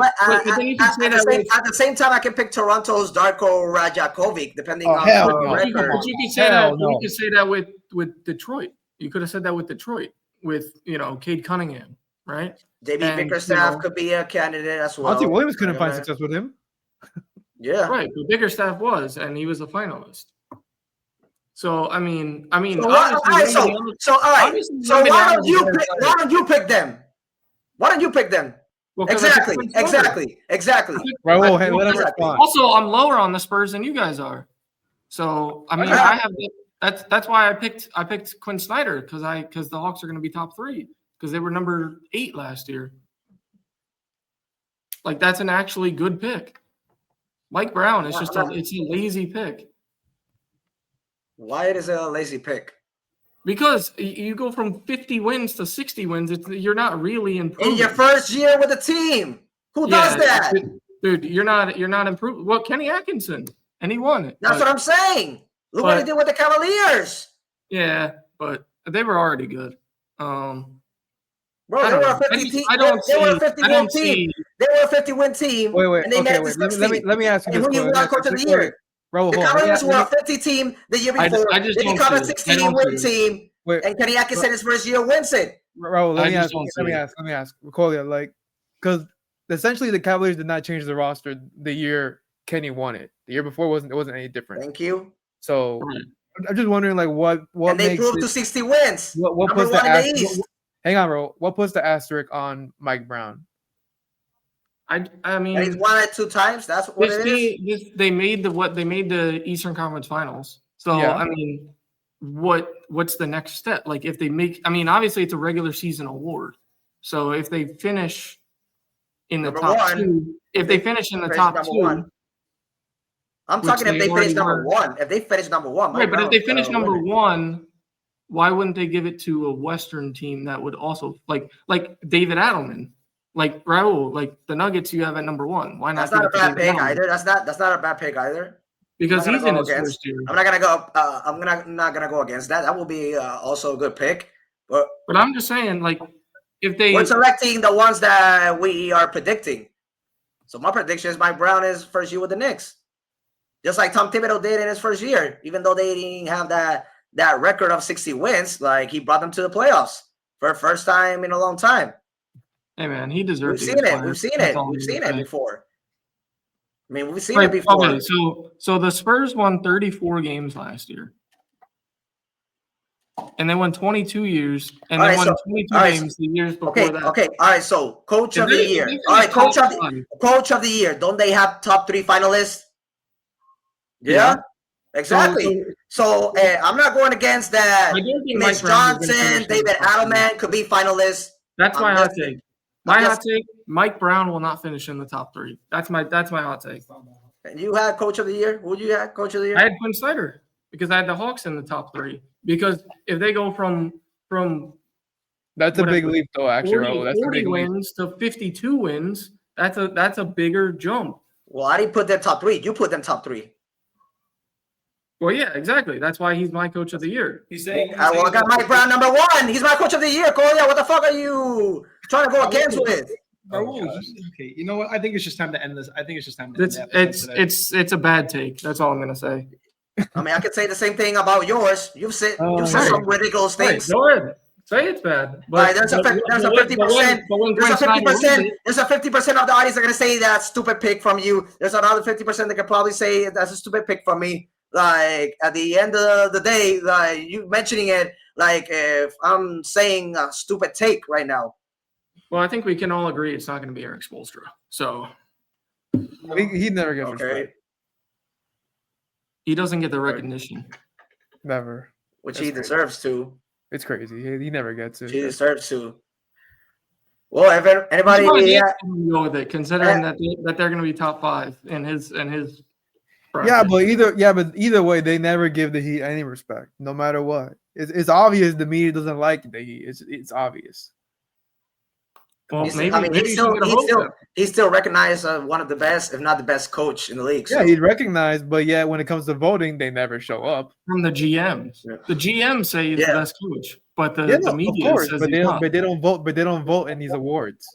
the same time I can pick Toronto's Darko Rajakovic, depending on the record. But you could say that with Detroit. You could have said that with Detroit with Cade Cunningham. right? JB And, Bickerstaff could be a candidate as well. Monty Williams couldn't find success with him. Yeah. Right, but Bickerstaff was, and he was a finalist. So I mean, So, obviously, why don't you pick them? Why don't you pick them? Well, Exactly. Raul, hey, let him respond. Also, I'm lower on the Spurs than you guys are. So I mean, I have that's why I picked Quinn Snyder because the Hawks are going to be top 3 because they were number 8 last year. Like that's an actually good pick. Mike Brown is just it's a lazy pick. Why is it a lazy pick? Because you go from 50 wins to 60 wins, you're not really improving. In your first year with the team. Who does that? Dude, you're not improving. Well, Kenny Atkinson, and he won it. That's what I'm saying. Look what he did with the Cavaliers. Yeah, but they were already good. Bro, they were a 50 team. They were a 50-win team. They were a 50-win team. Wait. Let me ask you this. And who you won Coach of the Year? Raul, the Cavaliers were a 50 team the year before. They become a 16-win team. And Kenny Atkinson his first year wins it. Raul, let me ask. Kolya, like, because essentially the Cavaliers did not change the roster the year Kenny won it. The year before wasn't any different. Thank you. So I'm just wondering, like, what and they proved to 60 wins. What puts the asterisk? Hang on, Raul. What puts the asterisk on Mike Brown? I mean, and he's won it 2 times. That's what it is. They made the Eastern Conference Finals. So yeah. I mean, what's the next step? Like if they make, I mean, obviously it's a regular season award. So if they finish in the top 2, if they finish in the top 2, I'm talking if they finish number 1. If they finish number 1, right? But if they finish number 1, why wouldn't they give it to a Western team that would also like David Adelman? Like Raul, like the Nuggets, you have at number 1. Why not? That's not a bad pick either. That's not a bad pick either. Because he's in his first year. I'm not gonna go. I'm not gonna go against that. That will be also a good pick. But I'm just saying, like, if we're selecting the ones that we are predicting. So my prediction is Mike Brown is first year with the Knicks, just like Tom Thibodeau did in his first year. Even though they didn't have that record of 60 wins, like he brought them to the playoffs for the first time in a long time. Hey man, he deserves. We've seen it before. I mean, we've seen it before. Okay, so the Spurs won 34 games last year, and they won 22 years, and they won 22 games the years before that. Okay, all right. So, coach of the year. All right, coach of the year. Don't they have top 3 finalists? Yeah. Exactly. So I'm not going against that. Mitch Johnson, David Adelman could be finalists. That's my hot take. Hot take: Mike Brown will not finish in the top 3. That's my hot take. And you had coach of the year. Who did you have coach of the year? I had Quinn Snyder because I had the Hawks in the top 3. Because if they go from that's a big leap, though. Actually, 40 wins to 52 wins. That's a bigger jump. Well, I didn't put them top 3. You put them top 3. Well, yeah, exactly. That's why he's my coach of the year. He's saying I got Mike Brown number 1. He's my coach of the year. Kolya, what the fuck are you trying to go against with? Okay, you know what? I think it's just time to end this. It's a bad take. That's all I'm gonna say. I mean, I could say the same thing about yours. You've said some ridiculous things. Go ahead. Say it's bad. But there's a 50%. There's a 50% of the audience that are gonna say that's stupid pick from you. There's another 50% that could probably say that's a stupid pick from me. Like at the end of the day, like you mentioning it, like if I'm saying a stupid take right now. Well, I think we can all agree it's not going to be Eric Spoelstra. So he never gets respect. He doesn't get the recognition. Never. Which he deserves to. It's crazy. He never gets it. He deserves to. Well, if anybody go with it, considering that they're going to be top 5 in his. Bracket. But either way, they never give the Heat any respect, no matter what. It's obvious the media doesn't like the Heat. It's obvious. Well, he's still recognized one of the best, if not the best, coach in the league. So. Yeah, he's recognized, but yet when it comes to voting, they never show up. From the GMs, the GMs say he's the best coach, but the media says but they don't vote. But they don't vote in these awards.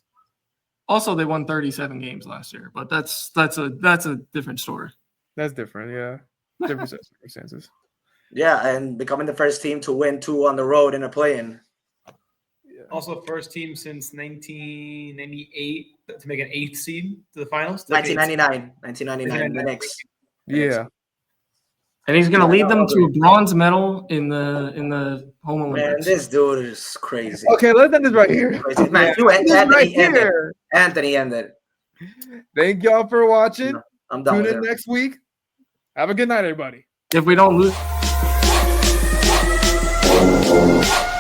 Also, they won 37 games last year, but that's a different story. That's different, yeah. Different circumstances. Yeah, and becoming the first team to win 2 on the road in a play-in. Yeah. Also, first team since 1998 to make an 8th seed to the finals. 1999, the Knicks. Yeah. And he's going to lead them to a bronze medal in the home Olympics. Man, this dude is crazy. Okay, let's end this right here. Crazy. Man, you Anthony ended. Thank y'all for watching. I'm done. Tune in next week. Have a good night, everybody. If we don't lose.